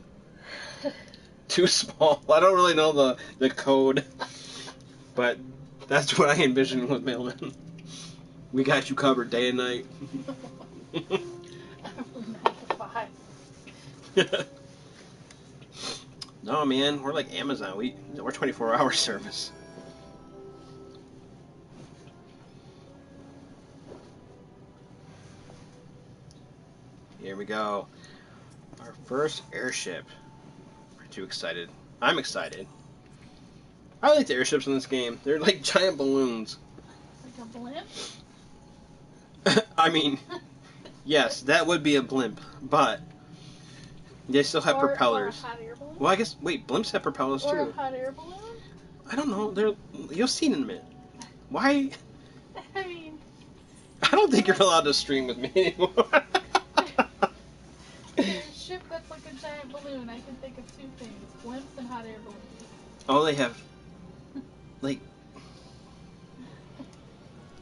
Too small. I don't really know the code, but that's what I envision with mailman. We got you covered day and night. 9 to 5. No, man, we're like Amazon. We're 24-hour service. Here we go. Our first airship. We're too excited. I'm excited. I like the airships in this game. They're like giant balloons. Like a blimp? I mean, yes, that would be a blimp, but they still have propellers. Or a hot air balloon? Well, I guess, wait, blimps have propellers Or too. a hot air balloon? I don't know. You'll see in a minute. Why? I mean, I don't think you're allowed to stream with me anymore. A ship that's like a giant balloon. I can think of two things: blimps and hot air balloons. Oh, they have, like,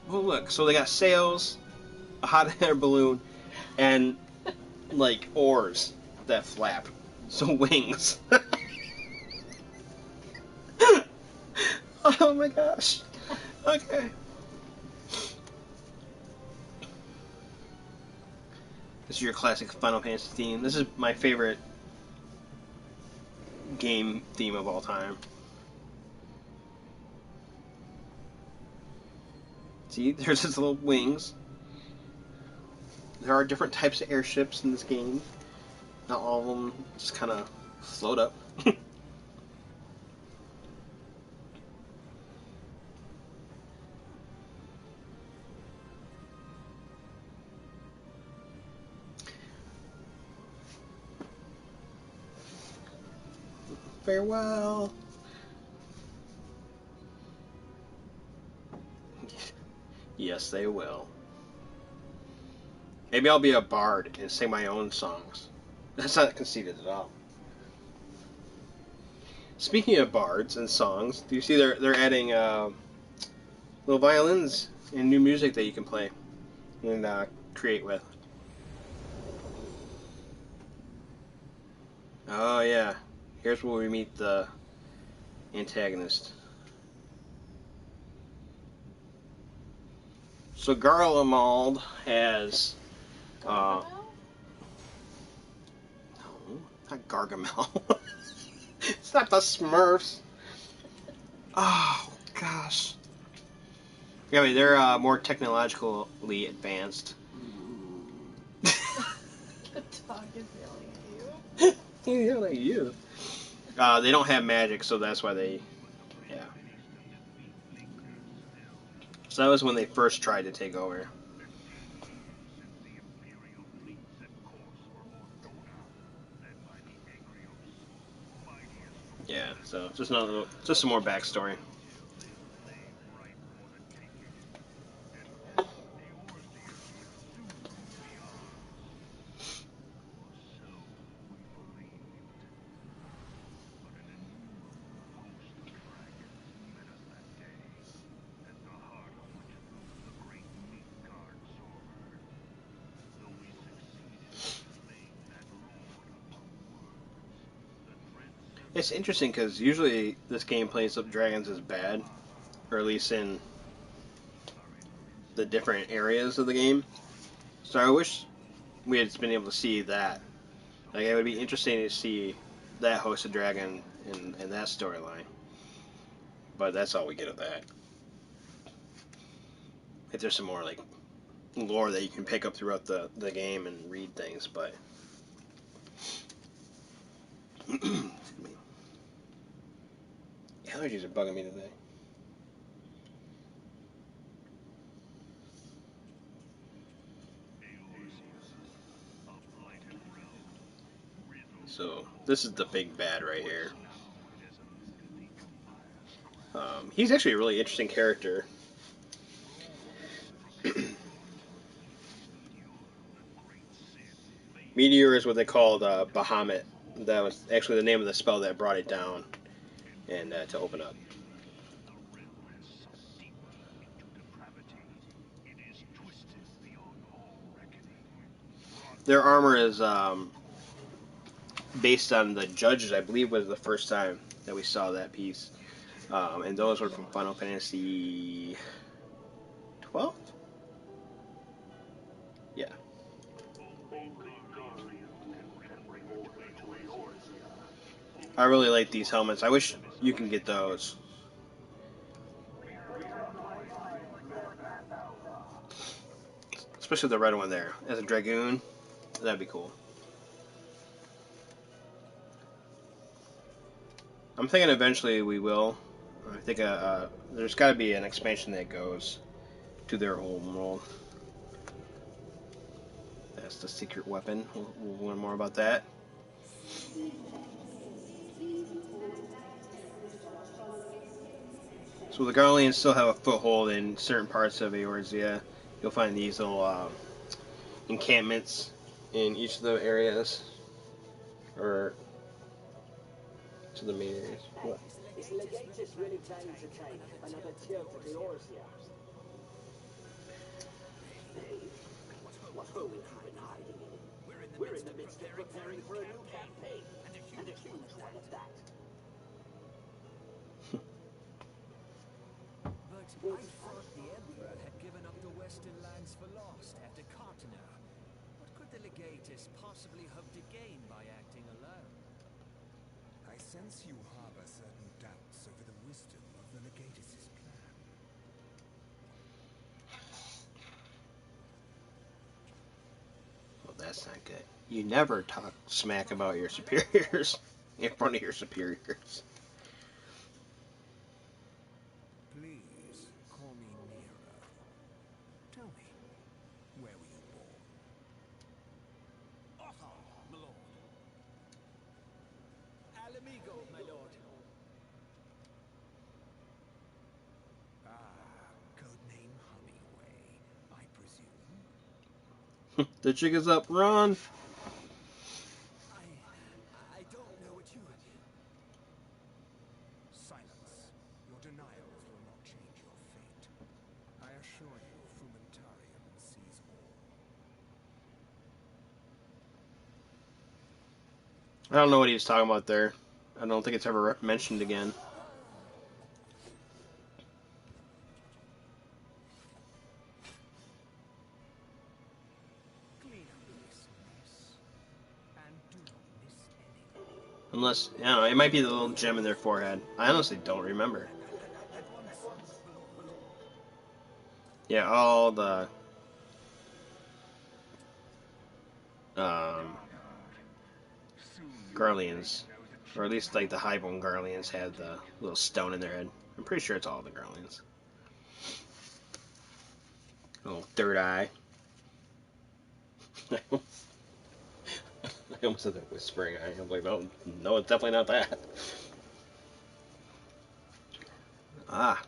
oh look, so they got sails, a hot air balloon, and like oars that flap. So wings. Oh my gosh. Okay. This is your classic Final Fantasy theme. This is my favorite game theme of all time. See, there's his little wings. There are different types of airships in this game. Not all of them just kind of float up. Farewell. Yes, they will. Maybe I'll be a bard and sing my own songs. That's not conceited at all. Speaking of bards and songs, do you see they're adding little violins and new music that you can play and create with? Oh yeah, here's where we meet the antagonist. So Garlemald has Gargamel? no, not Gargamel. It's not the Smurfs. Oh gosh. Yeah, I mean, they're more technologically advanced. The dog is yelling at you. Yeah, like you. They don't have magic, so that's why they. Yeah. So that was when they first tried to take over. Yeah. So just some more backstory. It's interesting because usually this game plays up dragons as bad, or at least in the different areas of the game. So I wish we had been able to see that. Like, it would be interesting to see that host of dragon in that storyline. But that's all we get of that. If there's some more like lore that you can pick up throughout the game and read things, but allergies are bugging me today. So this is the big bad right here. He's actually a really interesting character. Meteor is what they called Bahamut. That was actually the name of the spell that brought it down and to open up. Their armor is based on the judges. I believe was the first time that we saw that piece, and those were from Final Fantasy 12. Yeah. I really like these helmets. I wish you can get those. Especially the red one there. As a Dragoon, that'd be cool. I'm thinking eventually we will. I think there's got to be an expansion that goes to their home world. That's the secret weapon. We'll learn more about that. So the Garleans still have a foothold in certain parts of Eorzea. you'll find these little encampments in each of the areas, or to the main areas. What? Is Legatus really planning to take another tilt at Eorzea? What hole have you been hiding in? We're in the midst of preparing for a new campaign, and a huge one at that. But I thought the Emperor had given up the Western lands for lost after Cartener. What could the Legatus possibly hope to gain by acting alone? I sense you harbor certain doubts over the wisdom of the Legatus' plan. Well, that's not good. You never talk smack about your superiors in front of your superiors. Please call me Nero. Tell me, where were you born? Otto, my lord. Alamigo, my lord. Codename Hemingway, I presume. The chick is up, run! I don't know what you... Silence. Your denials will not change your fate. I assure you, Frumentarium sees all. I don't know what he was talking about there. I don't think it's ever mentioned again. Clean up this mess, and do not miss any. Unless, I don't know, it might be the little gem in their forehead. I honestly don't remember. Yeah, all the Garleans, or at least like the highborn Garleans, had the little stone in their head. I'm pretty sure it's all the Garleans. Little third eye. I almost said that whispering eye. I'm like, no, it's definitely not that. Ah,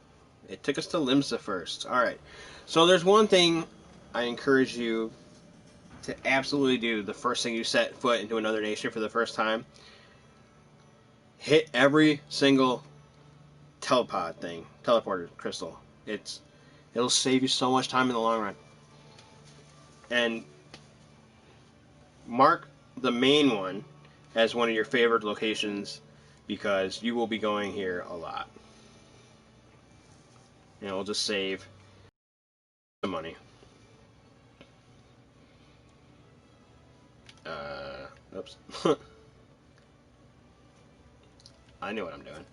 it took us to Limsa first. Alright, so there's one thing I encourage you to absolutely do the first thing you set foot into another nation for the first time. Hit every single teleporter crystal. It'll save you so much time in the long run. And mark the main one as one of your favorite locations because you will be going here a lot. And it'll just save some money. Oops. I knew what I'm doing.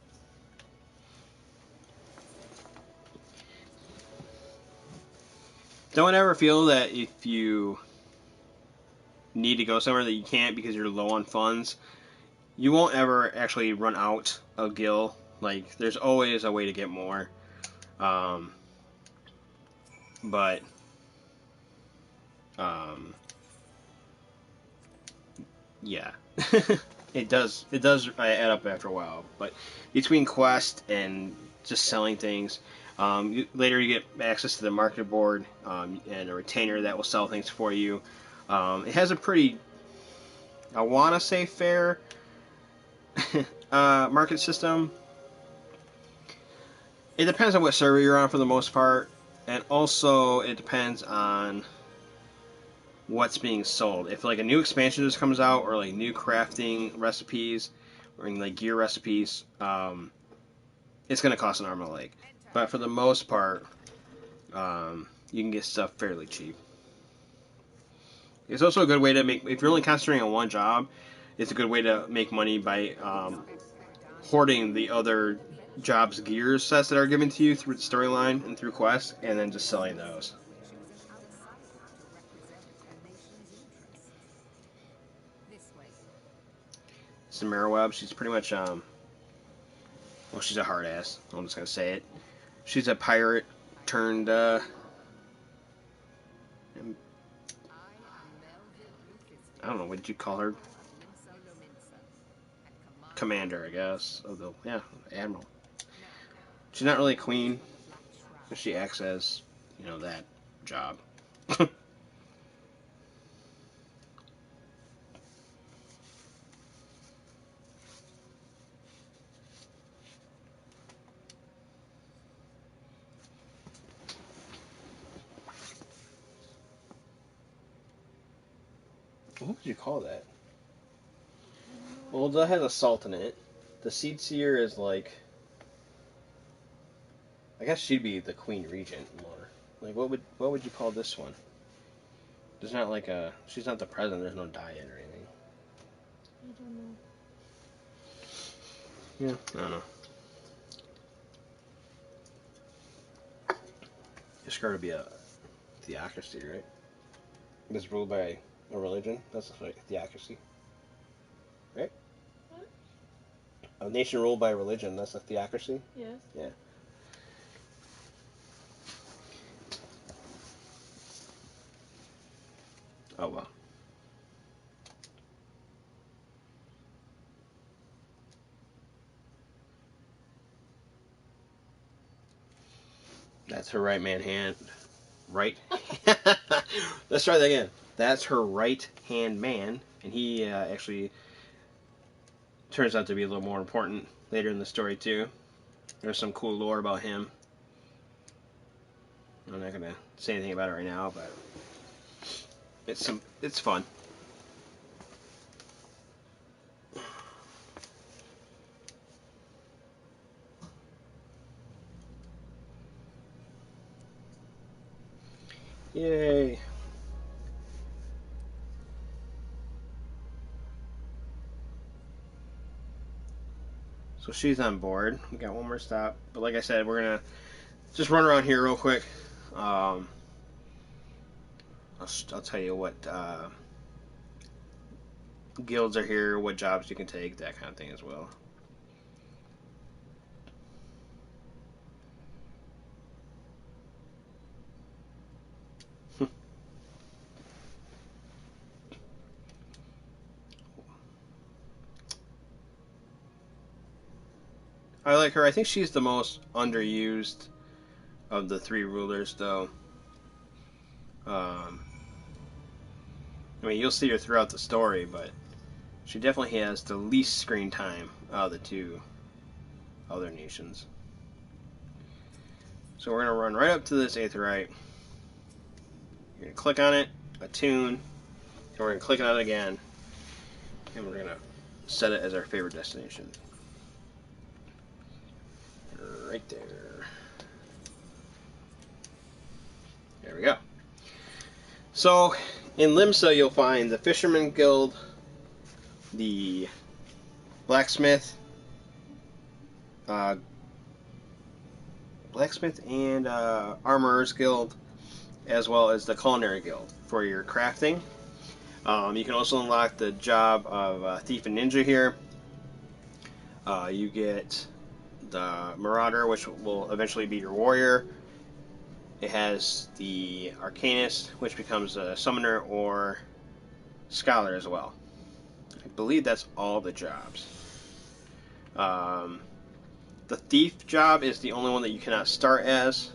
Don't ever feel that if you need to go somewhere that you can't because you're low on funds, you won't ever actually run out of gil. Like, there's always a way to get more. But yeah. it does add up after a while. But between quest and just selling things, later you get access to the market board and a retainer that will sell things for you. It has a pretty, I want to say, fair market system. It depends on what server you're on for the most part, and also it depends on what's being sold. If like a new expansion just comes out, or like new crafting recipes, or like gear recipes, it's going to cost an arm and a leg. But for the most part, you can get stuff fairly cheap. It's also a good way to make, if you're only concentrating on one job, it's a good way to make money by hoarding the other jobs' gear sets that are given to you through the storyline and through quests, and then just selling those. Samara Webb, she's pretty much, well, she's a hard ass. I'm just gonna say it. She's a pirate turned, I don't know, what did you call her? Commander, I guess. Of the, yeah, Admiral. She's not really a queen, but she acts as, that job. What would you call that? Well, that has a salt in it. The Seed Seer is like, I guess she'd be the Queen Regent more. Like, what would you call this one? There's not like a, she's not the president. There's no diet or anything. I don't know. Yeah, I don't know. It's got to be a theocracy, right? It's ruled by a religion. That's like theocracy, right? What? A nation ruled by a religion. That's a theocracy. Yes. Yeah. Oh well. That's her right man hand. Right. Let's try that again. That's her right hand man, and he actually turns out to be a little more important later in the story too. There's some cool lore about him. I'm not gonna say anything about it right now, but it's fun. Yay. So she's on board. We got one more stop. But like I said, we're going to just run around here real quick. I'll tell you what guilds are here, what jobs you can take, that kind of thing as well. I like her. I think she's the most underused of the three rulers, though. I mean, you'll see her throughout the story, but she definitely has the least screen time out of the two other nations. So we're going to run right up to this Aetheryte. You're going to click on it, attune, and we're going to click on it again, and we're going to set it as our favorite destination. Right there. There we go. So, in Limsa, you'll find the Fisherman Guild, the Blacksmith, and Armorers Guild, as well as the Culinary Guild for your crafting. You can also unlock the job of Thief and Ninja here. You get the Marauder, which will eventually be your Warrior. It has the Arcanist, which becomes a Summoner or Scholar as well. I believe that's all the jobs. The Thief job is the only one that you cannot start as.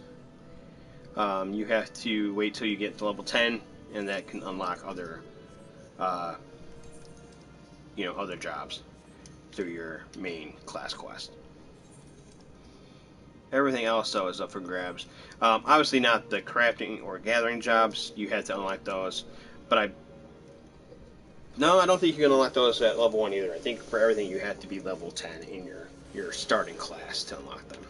You have to wait till you get to level 10, and that can unlock other, other jobs through your main class quest. Everything else, though, is up for grabs. Obviously not the crafting or gathering jobs. You have to unlock those. But I don't think you can unlock those at level 1 either. I think for everything you have to be level 10 in your starting class to unlock them.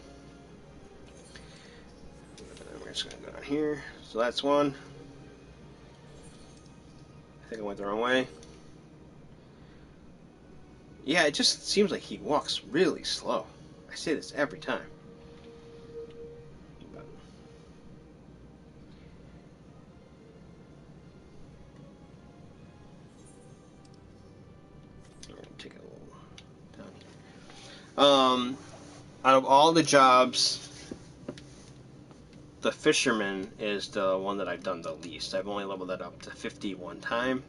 And we're just going to go down here. So that's one. I think I went the wrong way. Yeah, it just seems like he walks really slow. I say this every time. Take a little down here. Out of all the jobs, the Fisherman is the one that I've done the least. I've only leveled that up to 50 one time.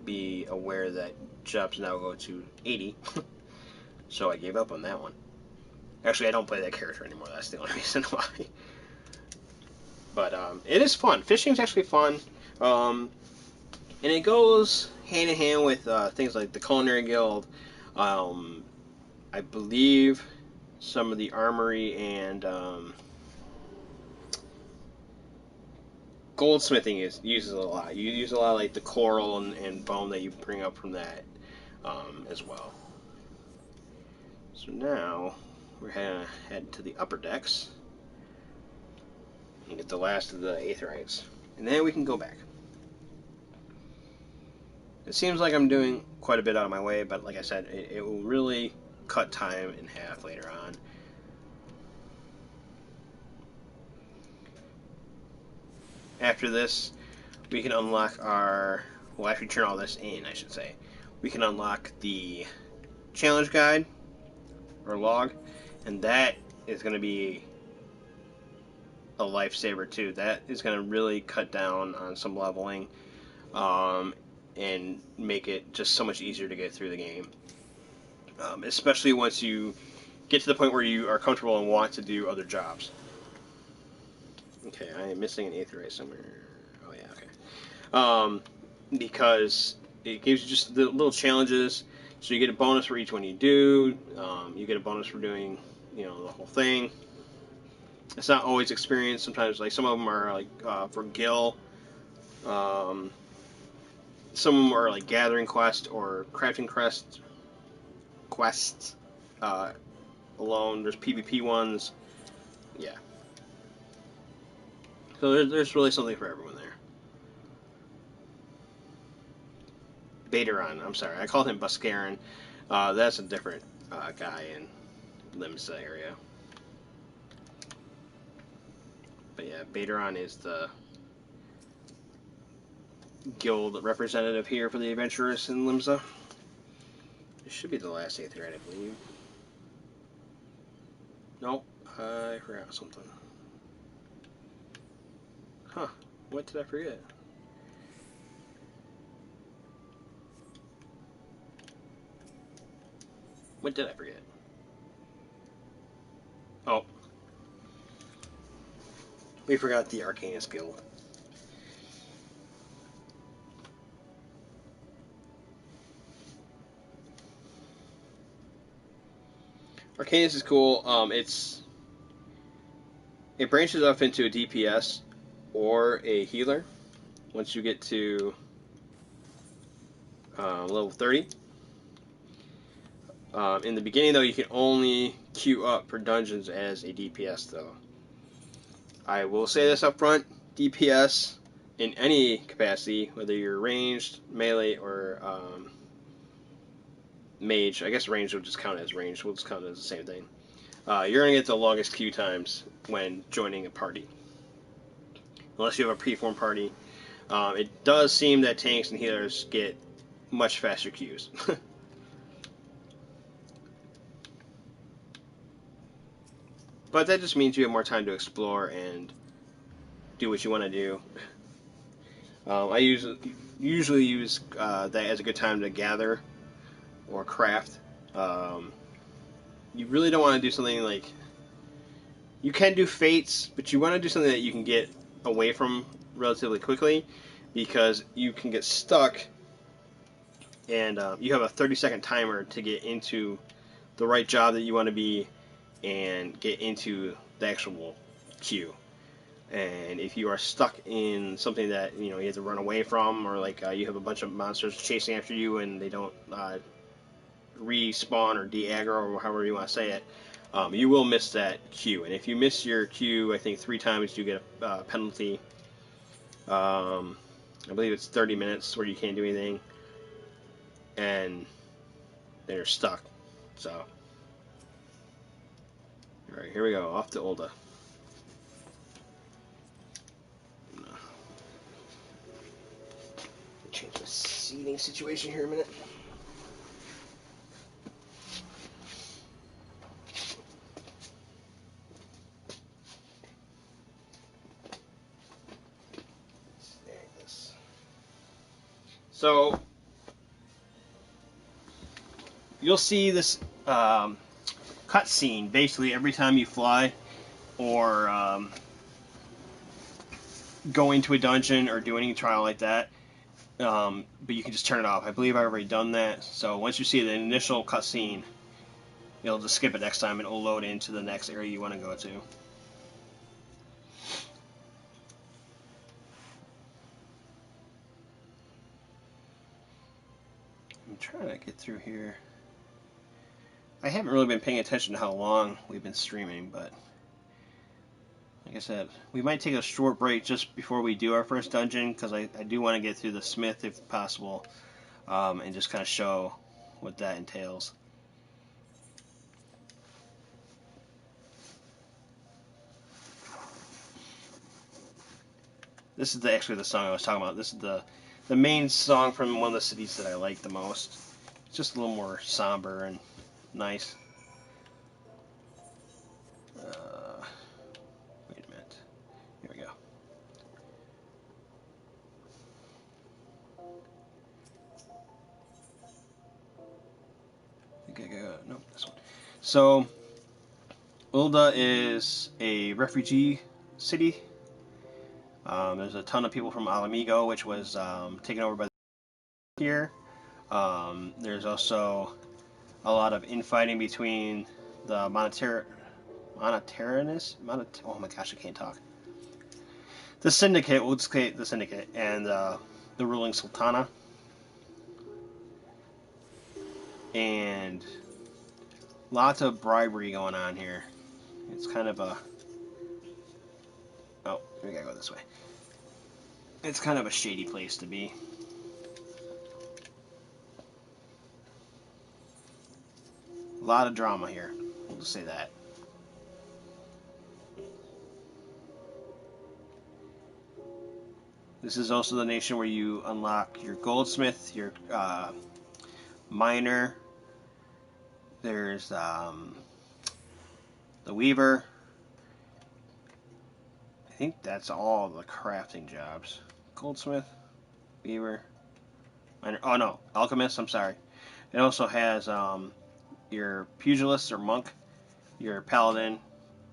Be aware that jobs now go to 80, so I gave up on that one. Actually, I don't play that character anymore. That's the only reason why. But it is fun. Fishing is actually fun. And it goes hand in hand with things like the Culinary Guild. I believe some of the armory and goldsmithing uses a lot. You use a lot of like the coral and bone that you bring up from that as well. So now we're gonna head to the upper decks and get the last of the Aetherites, and then we can go back. It seems like I'm doing quite a bit out of my way, but like I said, it will really cut time in half later on. After this, we can unlock our... Well, after we turn all this in, I should say. We can unlock the challenge guide, or log, and that is going to be a lifesaver too. That is going to really cut down on some leveling, and make it just so much easier to get through the game. Especially once you get to the point where you are comfortable and want to do other jobs. Okay, I am missing an Aetherite somewhere. Oh yeah, okay. Because it gives you just the little challenges. So you get a bonus for each one you do. You get a bonus for doing, the whole thing. It's not always experience. Sometimes, like some of them are like for Gil. Some of them are like gathering quest or crafting quests alone. There's PvP ones. Yeah. So there's really something for everyone there. Bateron, I'm sorry, I called him Buscarin. That's a different guy in Limsa area. But yeah, Bateron is the guild representative here for the adventurers in Limsa. This should be the last Aetherite, I believe. Nope, I forgot something. Huh, what did I forget? What did I forget? Oh. We forgot the Arcanist Guild. Arcanist is cool. It branches off into a DPS or a healer once you get to level 30. In the beginning, though, you can only queue up for dungeons as a DPS, though. I will say this up front, DPS in any capacity, whether you're ranged, melee, or mage, I guess ranged will just count as ranged, we'll just count it as the same thing. You're going to get the longest queue times when joining a party. Unless you have a preformed party. It does seem that tanks and healers get much faster queues. But that just means you have more time to explore and do what you want to do. I usually use that as a good time to gather or craft. You really don't want to do something like... You can do fates, but you want to do something that you can get away from relatively quickly, because you can get stuck and you have a 30-second timer to get into the right job that you want to be and get into the actual queue. And if you are stuck in something that you have to run away from, or like you have a bunch of monsters chasing after you and they don't respawn or de-aggro, or however you want to say it, you will miss that queue. And if you miss your queue, I think 3 times, you get a penalty. I believe it's 30 minutes where you can't do anything, and then you're stuck. So, alright, here we go, off to Ulda. Change the seating situation here a minute. So, you'll see this cutscene basically every time you fly or go into a dungeon or do any trial like that. But you can just turn it off. I believe I've already done that. So once you see the initial cutscene, you'll just skip it next time and it'll load into the next area you want to go to. I'm trying to get through here. I haven't really been paying attention to how long we've been streaming, but like I said, we might take a short break just before we do our first dungeon, because I do want to get through the Smith if possible, and just kind of show what that entails. This is actually the song I was talking about. This is the main song from one of the cities that I like the most. It's just a little more somber and nice. Wait a minute. Here we go. I think I got no, this one. So Ulda is a refugee city. There's a ton of people from Alamigo, which was taken over by the here. There's also a lot of infighting between the oh my gosh, I can't talk. The Syndicate, we'll just say the Syndicate, and the ruling Sultana. And lots of bribery going on here. It's kind of a... Oh, we gotta go this way. It's kind of a shady place to be. A lot of drama here, we'll just say that. This is also the nation where you unlock your goldsmith, your miner. There's the weaver. I think that's all the crafting jobs. Goldsmith, weaver, miner. Oh no, alchemist. I'm sorry. It also has your pugilist or monk, your paladin,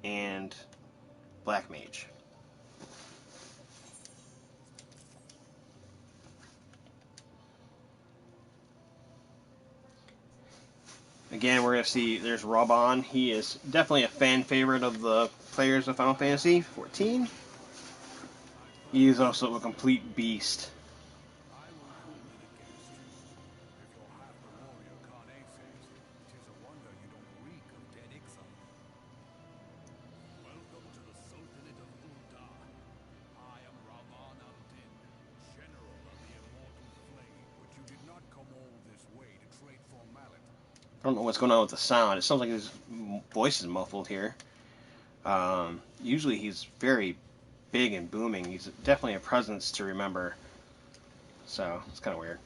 and black mage. Again, we're going to see there's Raban. He is definitely a fan favorite of the players of Final Fantasy XIV. He is also a complete beast. I don't know what's going on with the sound. It sounds like his voice is muffled here. Usually he's very big and booming. He's definitely a presence to remember. So, it's kind of weird.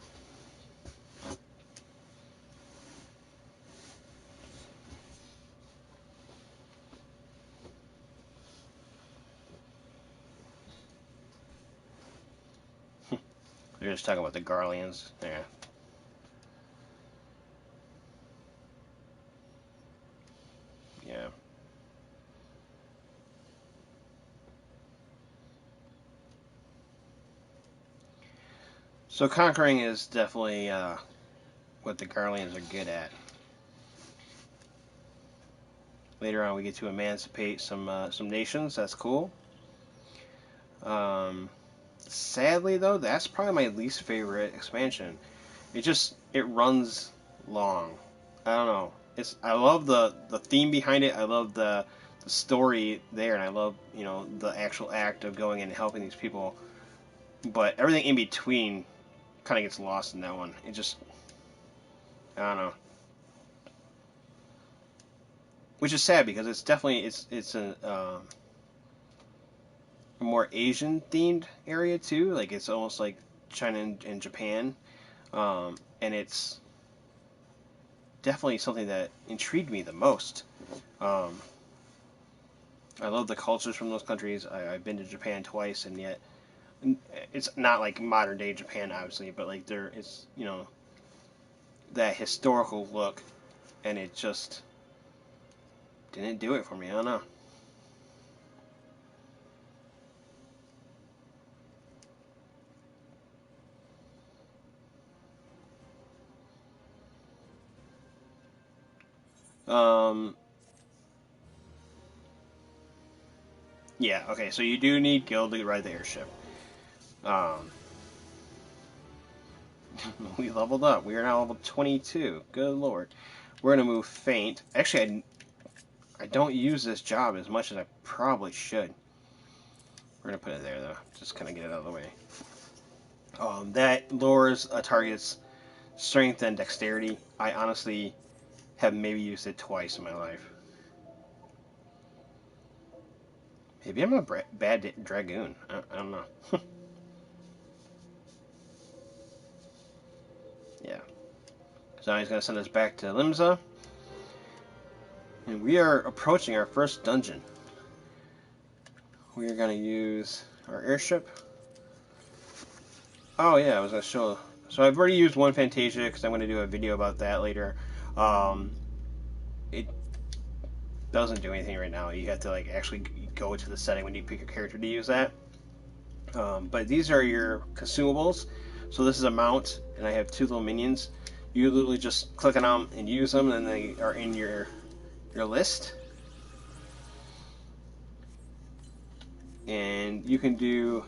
They're just talking about the Garleans. Yeah. Yeah. So conquering is definitely what the Garleans are good at. Later on, we get to emancipate some nations. That's cool. Sadly, though, that's probably my least favorite expansion. It runs long. I don't know. I love the theme behind it. I love the story there, and I love the actual act of going in and helping these people. But everything in between kind of gets lost in that one. I don't know. Which is sad because it's definitely it's a more Asian themed area too. Like it's almost like China and Japan, and it's definitely something that intrigued me the most. I love the cultures from those countries. I've been to Japan twice, and yet it's not like modern day Japan, obviously, but like there is that historical look, and it just didn't do it for me. I don't know. Yeah, okay, so you do need guild to ride the airship. We leveled up. We are now level 22. Good lord. We're going to move faint. Actually, I don't use this job as much as I probably should. We're going to put it there, though. Just kind of get it out of the way. That lowers a target's strength and dexterity. I honestly have maybe used it twice in my life. Maybe I'm a bad dragoon. I don't know. Yeah. So now he's going to send us back to Limsa. And we are approaching our first dungeon. We are going to use our airship. Oh yeah, I was going to show... So I've already used one Fantasia because I'm going to do a video about that later. It doesn't do anything right now. You have to like actually go to the setting when you pick your character to use that. But these are your consumables. So this is a mount, and I have two little minions. You literally just click on them and use them, and they are in your list. And you can do,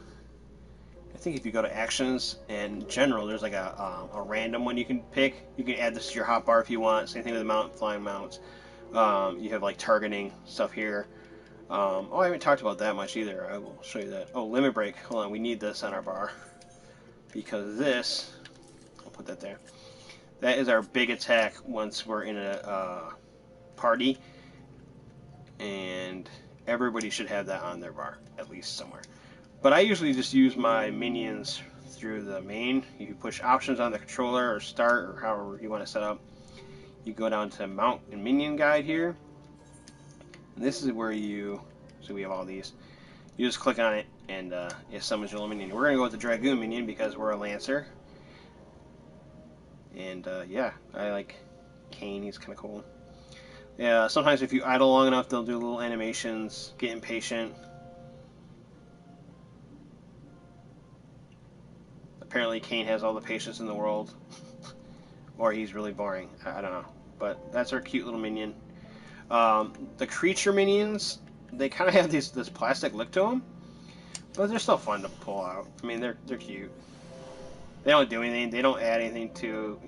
I think if you go to actions and general, there's like a random one you can pick. You can add this to your hotbar if you want. Same thing with the mount, flying mounts. You have like targeting stuff here. Oh, I haven't talked about that much either. I will show you that. Oh, limit break. Hold on, we need this on our bar. Because this, I'll put that there. That is our big attack once we're in a party. And everybody should have that on their bar, at least somewhere. But I usually just use my minions through the main. You can push options on the controller or start or however you want to set up. You go down to mount and minion guide here. And this is where you, so we have all these. You just click on it and it summons your little minion. We're going to go with the Dragoon minion because we're a Lancer. And yeah, I like Kane, he's kind of cool. Yeah, sometimes if you idle long enough, they'll do little animations, get impatient. Apparently Kane has all the patience in the world. Or he's really boring. I don't know. But that's our cute little minion. The creature minions, they kind of have this plastic look to them. But they're still fun to pull out. I mean, they're cute. They don't do anything. They don't add anything to,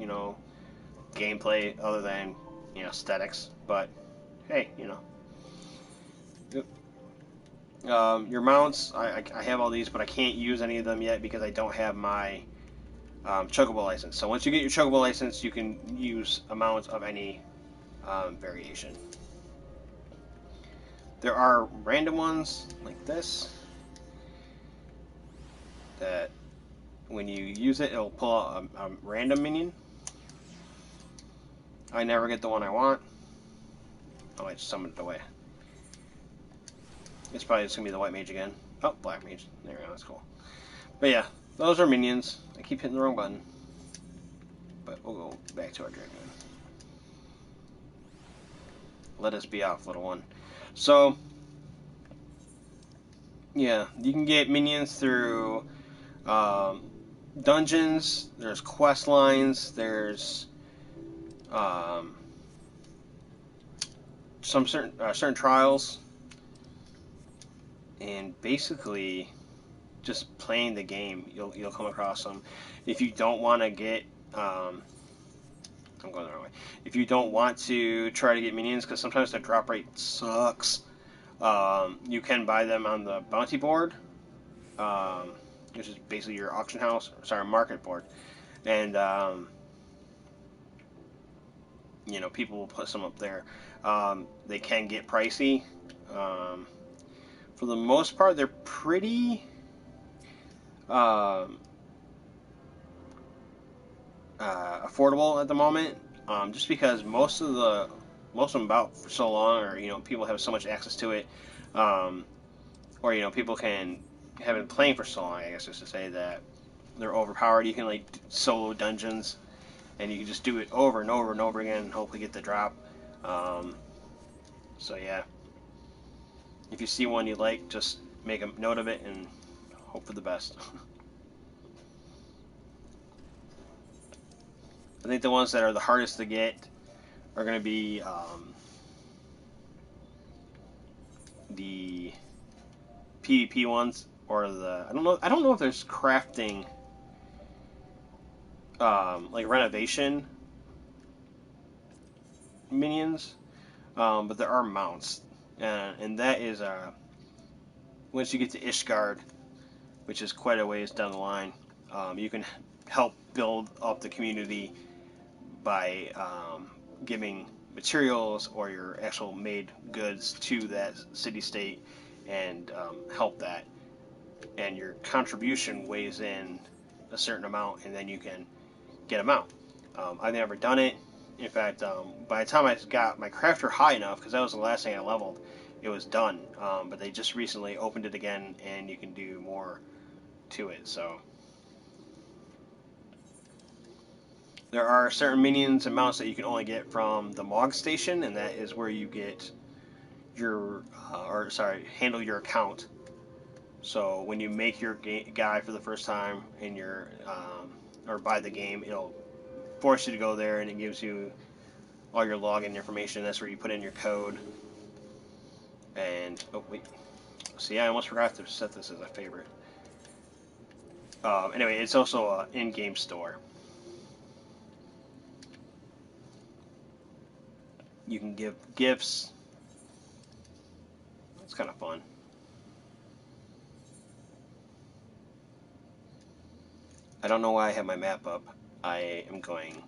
gameplay other than, aesthetics. But, hey, your mounts, I have all these, but I can't use any of them yet because I don't have my Chocobo license. So once you get your Chocobo license, you can use a mount of any variation. There are random ones like this that when you use it, it'll pull out a random minion. I never get the one I want. Oh, I just summoned it away. It's probably just going to be the white mage again. Oh, black mage. There we go, that's cool. But yeah, those are minions. I keep hitting the wrong button. But we'll go back to our dragoon. Let us be off, little one. So, yeah, you can get minions through dungeons, there's quest lines, there's some certain trials, and basically just playing the game, you'll come across them. If you don't want to get I'm going the wrong way. If you don't want to try to get minions, because sometimes the drop rate sucks, you can buy them on the bounty board, which is basically your auction house, market board. And, people will put some up there. They can get pricey. For the most part, they're pretty affordable at the moment, just because most of them about for so long, or people have so much access to it, or people have been playing for so long, I guess just to say that they're overpowered. You can like solo dungeons, and you can just do it over and over and over again, and hopefully get the drop. So yeah, if you see one you like, just make a note of it and hope for the best. I think the ones that are the hardest to get are going to be the PvP ones, or the I don't know if there's crafting like renovation minions, but there are mounts, and that is once you get to Ishgard, which is quite a ways down the line, you can help build up the community by giving materials or your actual made goods to that city state and help that. And your contribution weighs in a certain amount, and then you can get them out. I've never done it. In fact, by the time I got my crafter high enough, because that was the last thing I leveled, it was done. But they just recently opened it again, and you can do more to it. So there are certain minions and mounts that you can only get from the Mog Station, and that is where you get your, handle your account. So when you make your guy for the first time in your, or buy the game, it'll force you to go there, and it gives you all your login information. That's where you put in your code. And oh wait, see, I almost forgot to set this as a favorite. Anyway, it's also an in-game store. You can give gifts. It's kind of fun. I don't know why I have my map up. I am going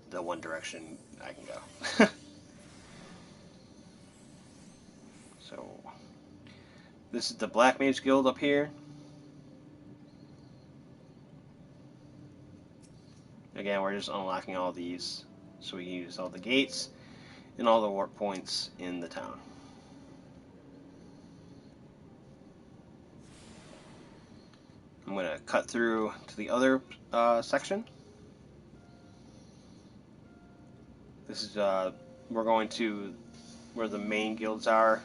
the one direction I can go. So this is the Black Mage Guild up here. Again, we're just unlocking all these so we can use all the gates and all the warp points in the town. I'm going to cut through to the other section. This is we're going to where the main guilds are,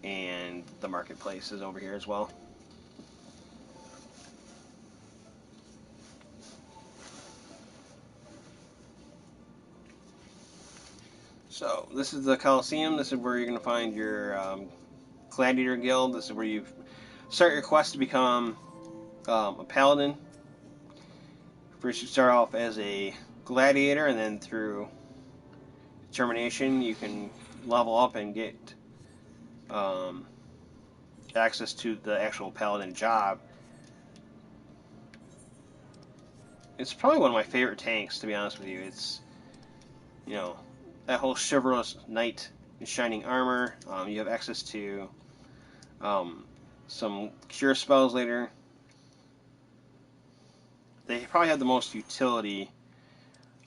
and the marketplace is over here as well. So this is the Coliseum. This is where you're going to find your Gladiator Guild. This is where you start your quest to become a paladin. First you start off as a gladiator, and then through determination you can level up and get access to the actual paladin job. It's probably one of my favorite tanks, to be honest with you. It's, you know, that whole chivalrous knight in shining armor. You have access to some cure spells later. They probably have the most utility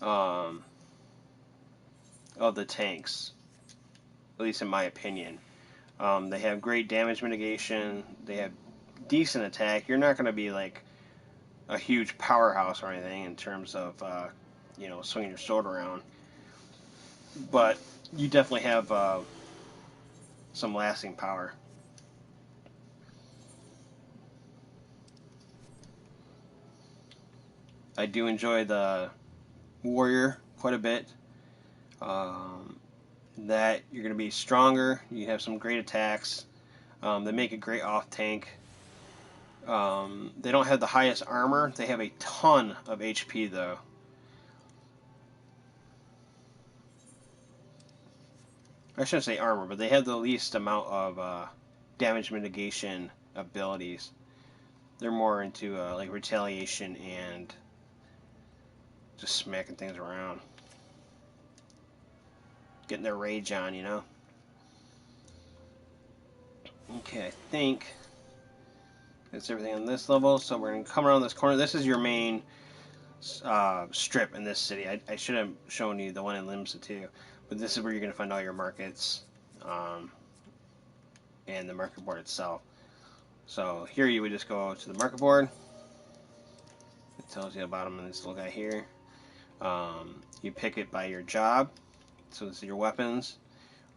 of the tanks, at least in my opinion. They have great damage mitigation. They have decent attack. You're not going to be like a huge powerhouse or anything in terms of swinging your sword around, but you definitely have some lasting power. I do enjoy the warrior quite a bit. That you're going to be stronger. You have some great attacks. They make a great off tank. They don't have the highest armor. They have a ton of HP though. I shouldn't say armor, but they have the least amount of damage mitigation abilities. They're more into like retaliation and just smacking things around. Getting their rage on, you know? Okay, I think that's everything on this level. So we're going to come around this corner. This is your main strip in this city. I should have shown you the one in Limsa too. But this is where you're going to find all your markets and the market board itself. So here you would just go to the market board. It tells you about them in this little guy here. You pick it by your job. So this is your weapons,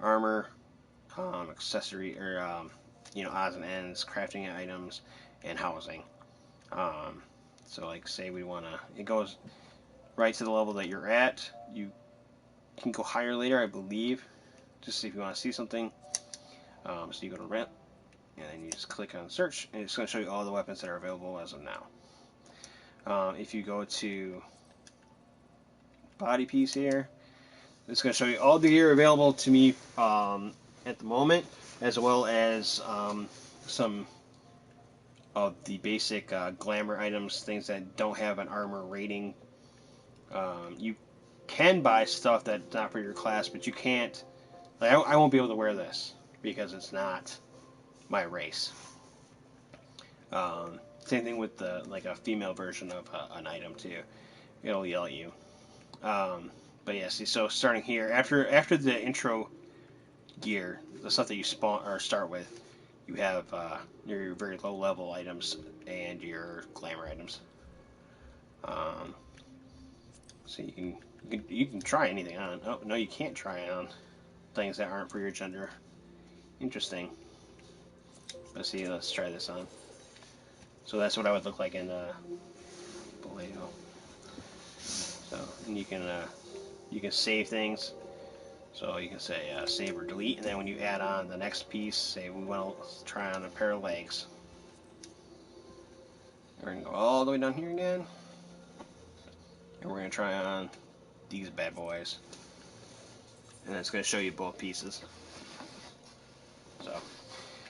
armor, accessory, or odds and ends, crafting items, and housing. So like say we want to, it goes right to the level that you're at. You can go higher later, I believe, just see if you want to see something. So you go to rent, and then you just click on search, and it's going to show you all the weapons that are available as of now. If you go to body piece here, it's going to show you all the gear available to me at the moment, as well as some of the basic glamour items, things that don't have an armor rating. You can buy stuff that's not for your class, but you can't. Like, I won't be able to wear this because it's not my race. Same thing with like a female version of an item too. It'll yell at you. But yeah, see, so starting here, after the intro gear, the stuff that you spawn or start with, you have your very low level items and your glamour items. So you can try anything on. Oh no, you can't try on things that aren't for your gender. Interesting. Let's see. Let's try this on. So that's what I would look like in Baleo. So and you can save things. So you can say save or delete, and then when you add on the next piece, say we want to try on a pair of legs. We're gonna go all the way down here again, and we're gonna try on these bad boys, and it's gonna show you both pieces. So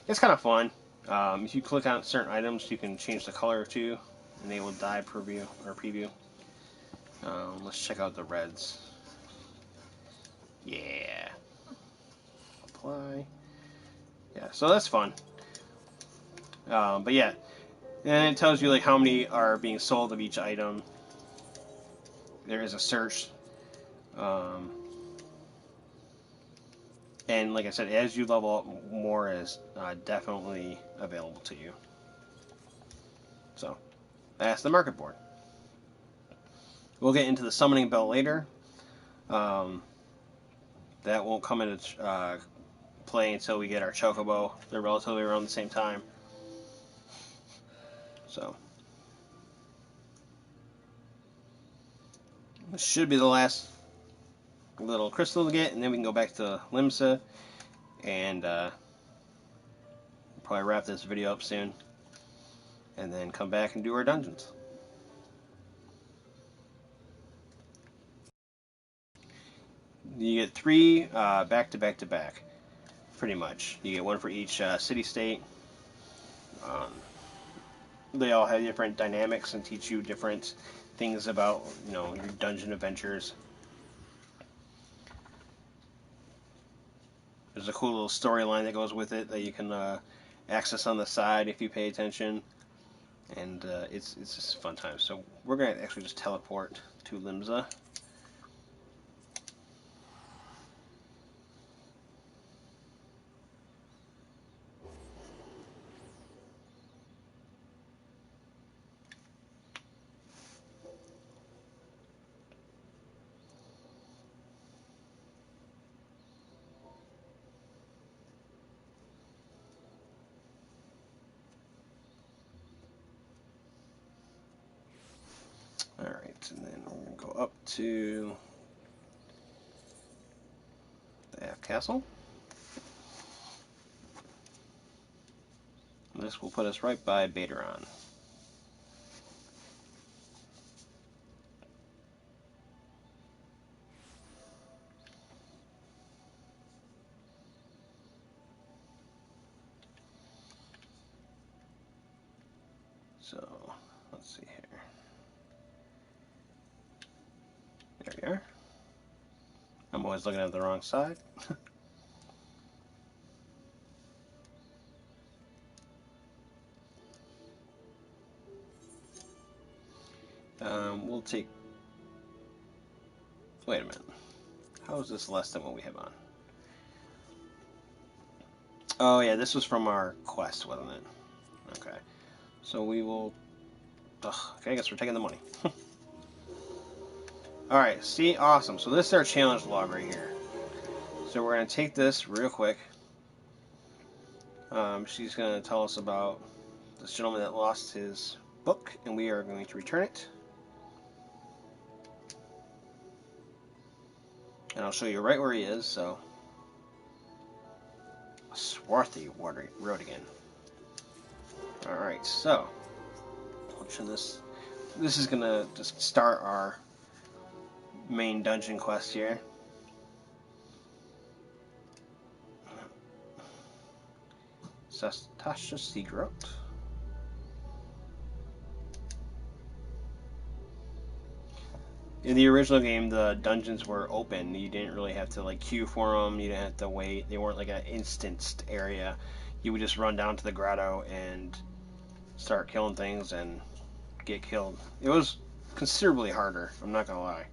it's kind of fun. If you click on certain items, you can change the color too, enable dye preview or preview. Let's check out the reds. Yeah. Apply. Yeah, so that's fun. But yeah, and it tells you like how many are being sold of each item. There is a search. And like I said, as you level up, more is definitely available to you. So that's the market board. We'll get into the summoning bell later. That won't come into play until we get our chocobo. They're relatively around the same time. So this should be the last little crystal to get, and then we can go back to Limsa and probably wrap this video up soon, and then come back and do our dungeons. You get 3 back to back to back, pretty much. You get 1 for each city-state. They all have different dynamics and teach you different things about, your dungeon adventures. There's a cool little storyline that goes with it that you can access on the side if you pay attention, and it's just a fun time. So we're going to actually just teleport to Limsa. Alright, and then we're going to go up to the Aft Castle. And this will put us right by Bateron. So, let's see here. There we are. I'm always looking at the wrong side. We'll take... Wait a minute. How is this less than what we have on? Oh yeah, this was from our quest, wasn't it? Okay. So we will... Ugh, okay, I guess we're taking the money. Alright, see? Awesome. So this is our challenge log right here. So we're going to take this real quick. She's going to tell us about this gentleman that lost his book, and we are going to return it. And I'll show you right where he is, so... Swarthy road again. Alright, so... Watching this. This is gonna just start our main dungeon quest here. Tasha Seagrot. In the original game, the dungeons were open. You didn't really have to like queue for them. You didn't have to wait. They weren't like an instanced area. You would just run down to the grotto and start killing things and get killed. It was considerably harder. I'm not gonna lie.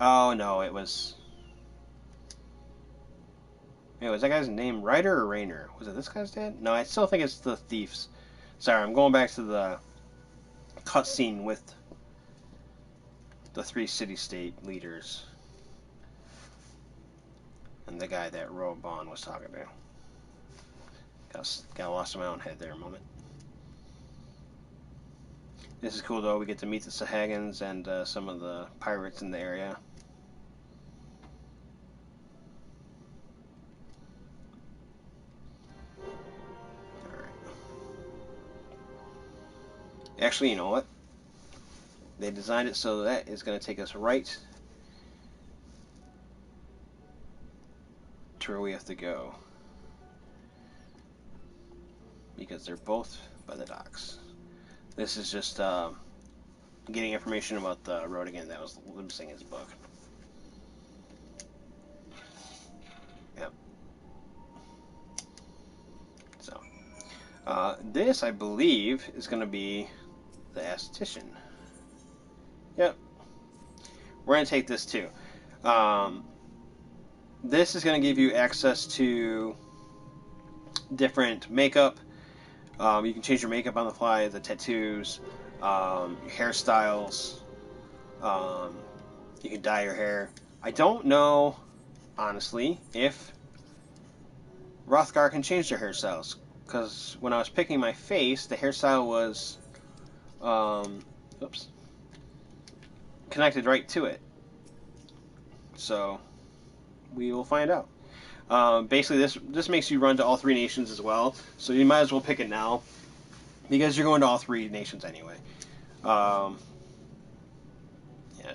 Oh no, it was. Wait, was that guy's name Ryder or Rainer? Was it this guy's dad? No, I still think it's the thieves. Sorry, I'm going back to the cutscene with the 3 city-state leaders and the guy that Robon was talking to. Got lost in my own head there a moment. This is cool though. We get to meet the Sahagins and some of the pirates in the area. Actually, you know what? They designed it so that it's going to take us right to where we have to go. Because they're both by the docks. This is just getting information about the road again that was missing in his book. Yep. So, this, I believe, is going to be the esthetician. Yep. We're going to take this too. This is going to give you access to different makeup. You can change your makeup on the fly, the tattoos, your hairstyles. You can dye your hair. I don't know, honestly, if Rothgar can change their hairstyles. Because when I was picking my face, the hairstyle was connected right to it. So, we will find out. Basically, this makes you run to all 3 nations as well. So you might as well pick it now. Because you're going to all 3 nations anyway. Yeah,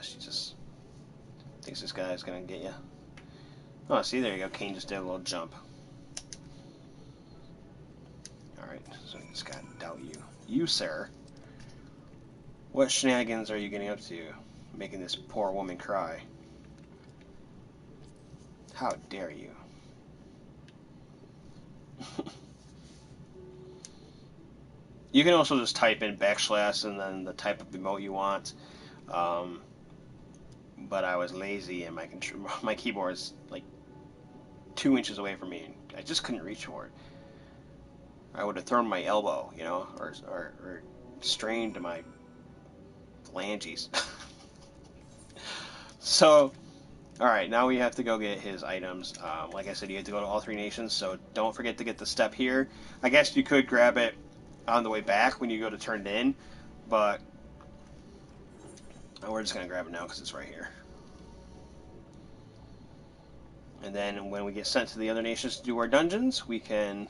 she just thinks this guy is going to get you. Oh, see, there you go. Kane just did a little jump. Alright, so we just got to doubt you. You, sir. What shenanigans are you getting up to? Making this poor woman cry. How dare you? You can also just type in / and then the type of emote you want. But I was lazy and my keyboard is like 2 inches away from me. I just couldn't reach for it. I would have thrown my elbow, you know, or strained my phalanges. So, alright, now we have to go get his items. Like I said, you have to go to all 3 nations, so don't forget to get the step here. I guess you could grab it on the way back when you go to turn it in, but we're just going to grab it now because it's right here. And then when we get sent to the other nations to do our dungeons, we can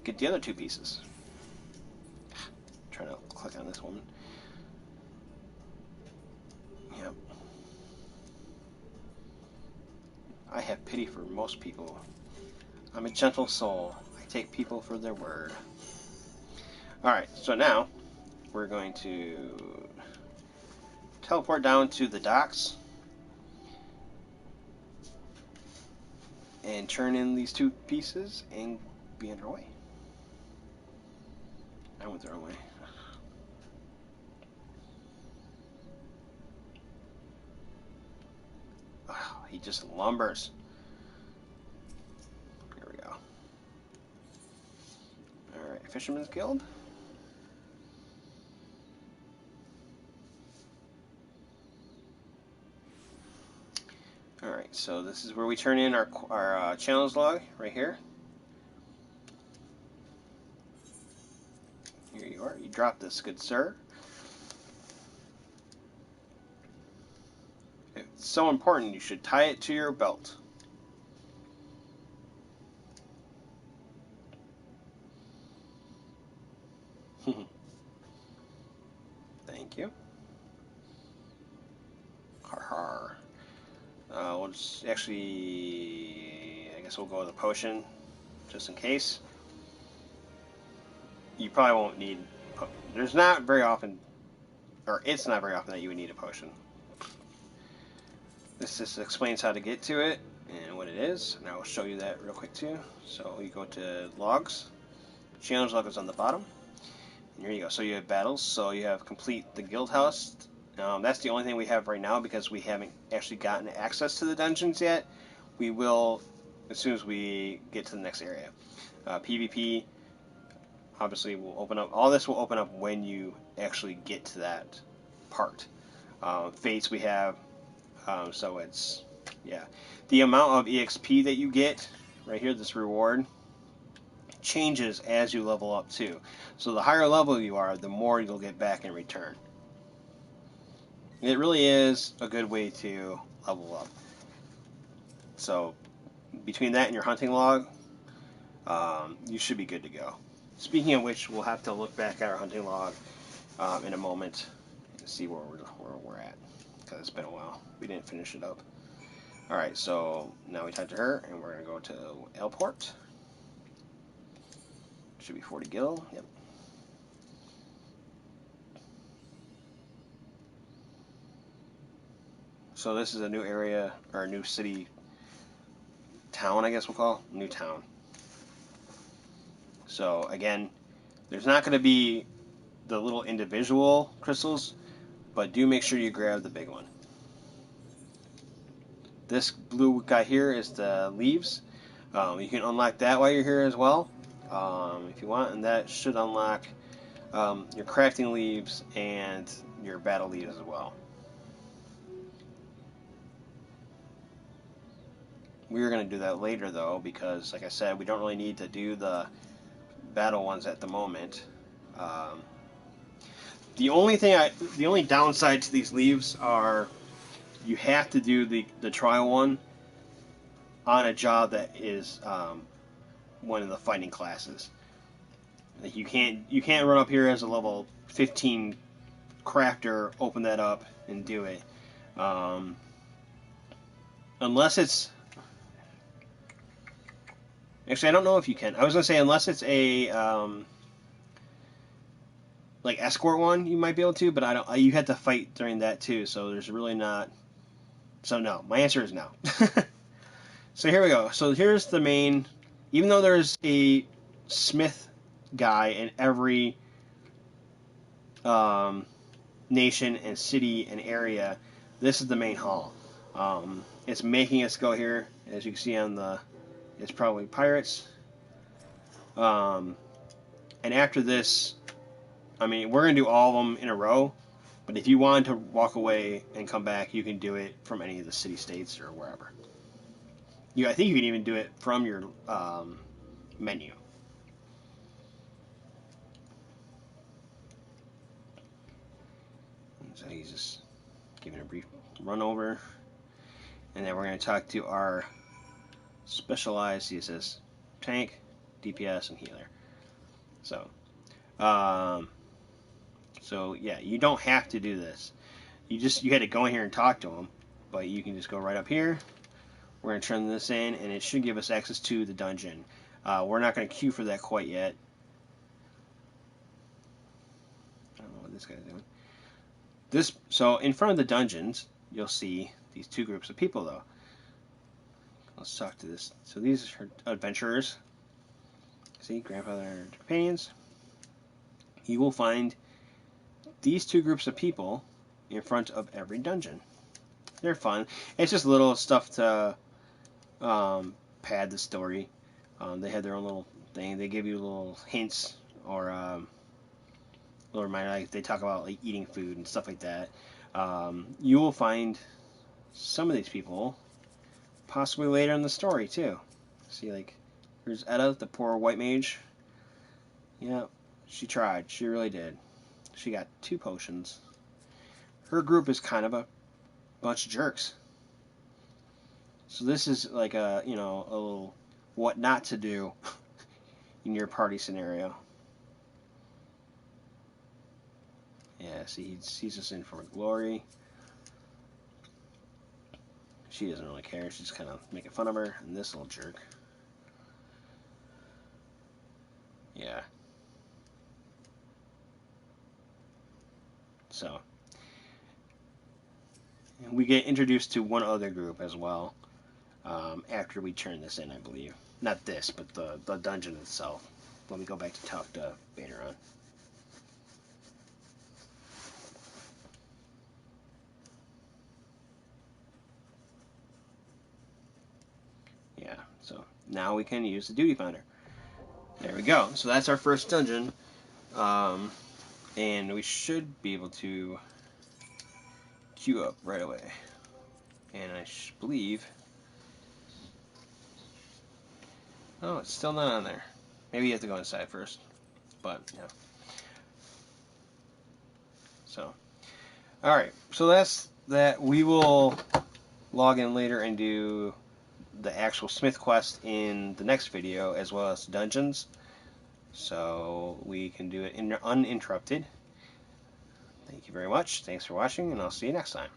get the other 2 pieces. I'm trying to click on this woman. Yep. I have pity for most people. I'm a gentle soul. I take people for their word. Alright, so now we're going to teleport down to the docks and turn in these 2 pieces and be on our way. I went the wrong way. Oh, he just lumbers. Here we go. Alright, Fisherman's Guild. Alright, so this is where we turn in our challenge log, right here. Here you are. You drop this, good sir. so important. You should tie it to your belt. Thank you. Har har. We'll just actually, I guess we'll go with a potion, just in case. You probably won't need. There's not very often, or it's not very often that you would need a potion. This just explains how to get to it and what it is, and I will show you that real quick too. So you go to logs, challenge log is on the bottom, and here you go. So you have battles, so you have complete the guild house. That's the only thing we have right now because we haven't actually gotten access to the dungeons yet. We will as soon as we get to the next area. PvP obviously will open up. All this will open up when you actually get to that part. Fates we have. So it's, yeah. The amount of EXP that you get, right here, this reward, changes as you level up too. So the higher level you are, the more you'll get back in return. It really is a good way to level up. So between that and your hunting log, you should be good to go. Speaking of which, we'll have to look back at our hunting log in a moment and see where we're at, because it's been a while. We didn't finish it up. Alright, so now we talked to her, and we're going to go to Airport. Should be 40 gil, yep. So this is a new area, or a new city, town I guess we'll call, new town. So again, there's not going to be the little individual crystals, but do make sure you grab the big one. This blue guy here is the leaves. You can unlock that while you're here as well, if you want, and that should unlock your crafting leaves and your battle leaves as well. We're going to do that later though, because like I said, we don't really need to do the battle ones at the moment. The only downside to these leaves are you have to do the trial one on a job that is one of the fighting classes. Like you can't run up here as a level 15 crafter, open that up and do it, unless it's. Actually, I don't know if you can. I was gonna say unless it's a like escort one, you might be able to, but I don't. You had to fight during that too, so there's really not. So no, my answer is no. So here we go. So here's the main. Even though there's a smith guy in every nation and city and area, this is the main hall. It's making us go here, as you can see on the. It's probably pirates. And after this, I mean, we're going to do all of them in a row, but if you wanted to walk away and come back, you can do it from any of the city-states or wherever. I think you can even do it from your menu. So he's just giving a brief run over, and then we're going to talk to our specialized CSS tank, DPS, and healer. So yeah, you don't have to do this. You had to go in here and talk to him, but you can just go right up here. We're going to turn this in, and it should give us access to the dungeon. We're not going to queue for that quite yet. I don't know what this guy's doing. So in front of the dungeons, you'll see these two groups of people, though. Let's talk to this. So these are adventurers. See, grandfather and companions. You will find these two groups of people in front of every dungeon. They're fun. It's just little stuff to pad the story. They have their own little thing. They give you little hints or little reminder. Like they talk about like eating food and stuff like that. You will find some of these people possibly later in the story too. See, like here's Etta, the poor white mage. Yeah, she tried. She really did. She got 2 potions. Her group is kind of a bunch of jerks. So this is like a, you know, a little what not to do in your party scenario. Yeah, see, he's just in for glory. She doesn't really care. She's just kind of making fun of her. And this little jerk. Yeah. So. And we get introduced to one other group as well. After we turn this in, I believe. Not this, but the dungeon itself. When we go back to talk to Baderon. Yeah, so now we can use the duty finder. There we go. So that's our first dungeon. And we should be able to queue up right away. And I believe... Oh, it's still not on there. Maybe you have to go inside first. But, yeah. So, alright. So that's that. We will log in later and do the actual Smith quest in the next video, as well as the dungeons. So we can do it uninterrupted. Thank you very much. Thanks for watching, and I'll see you next time.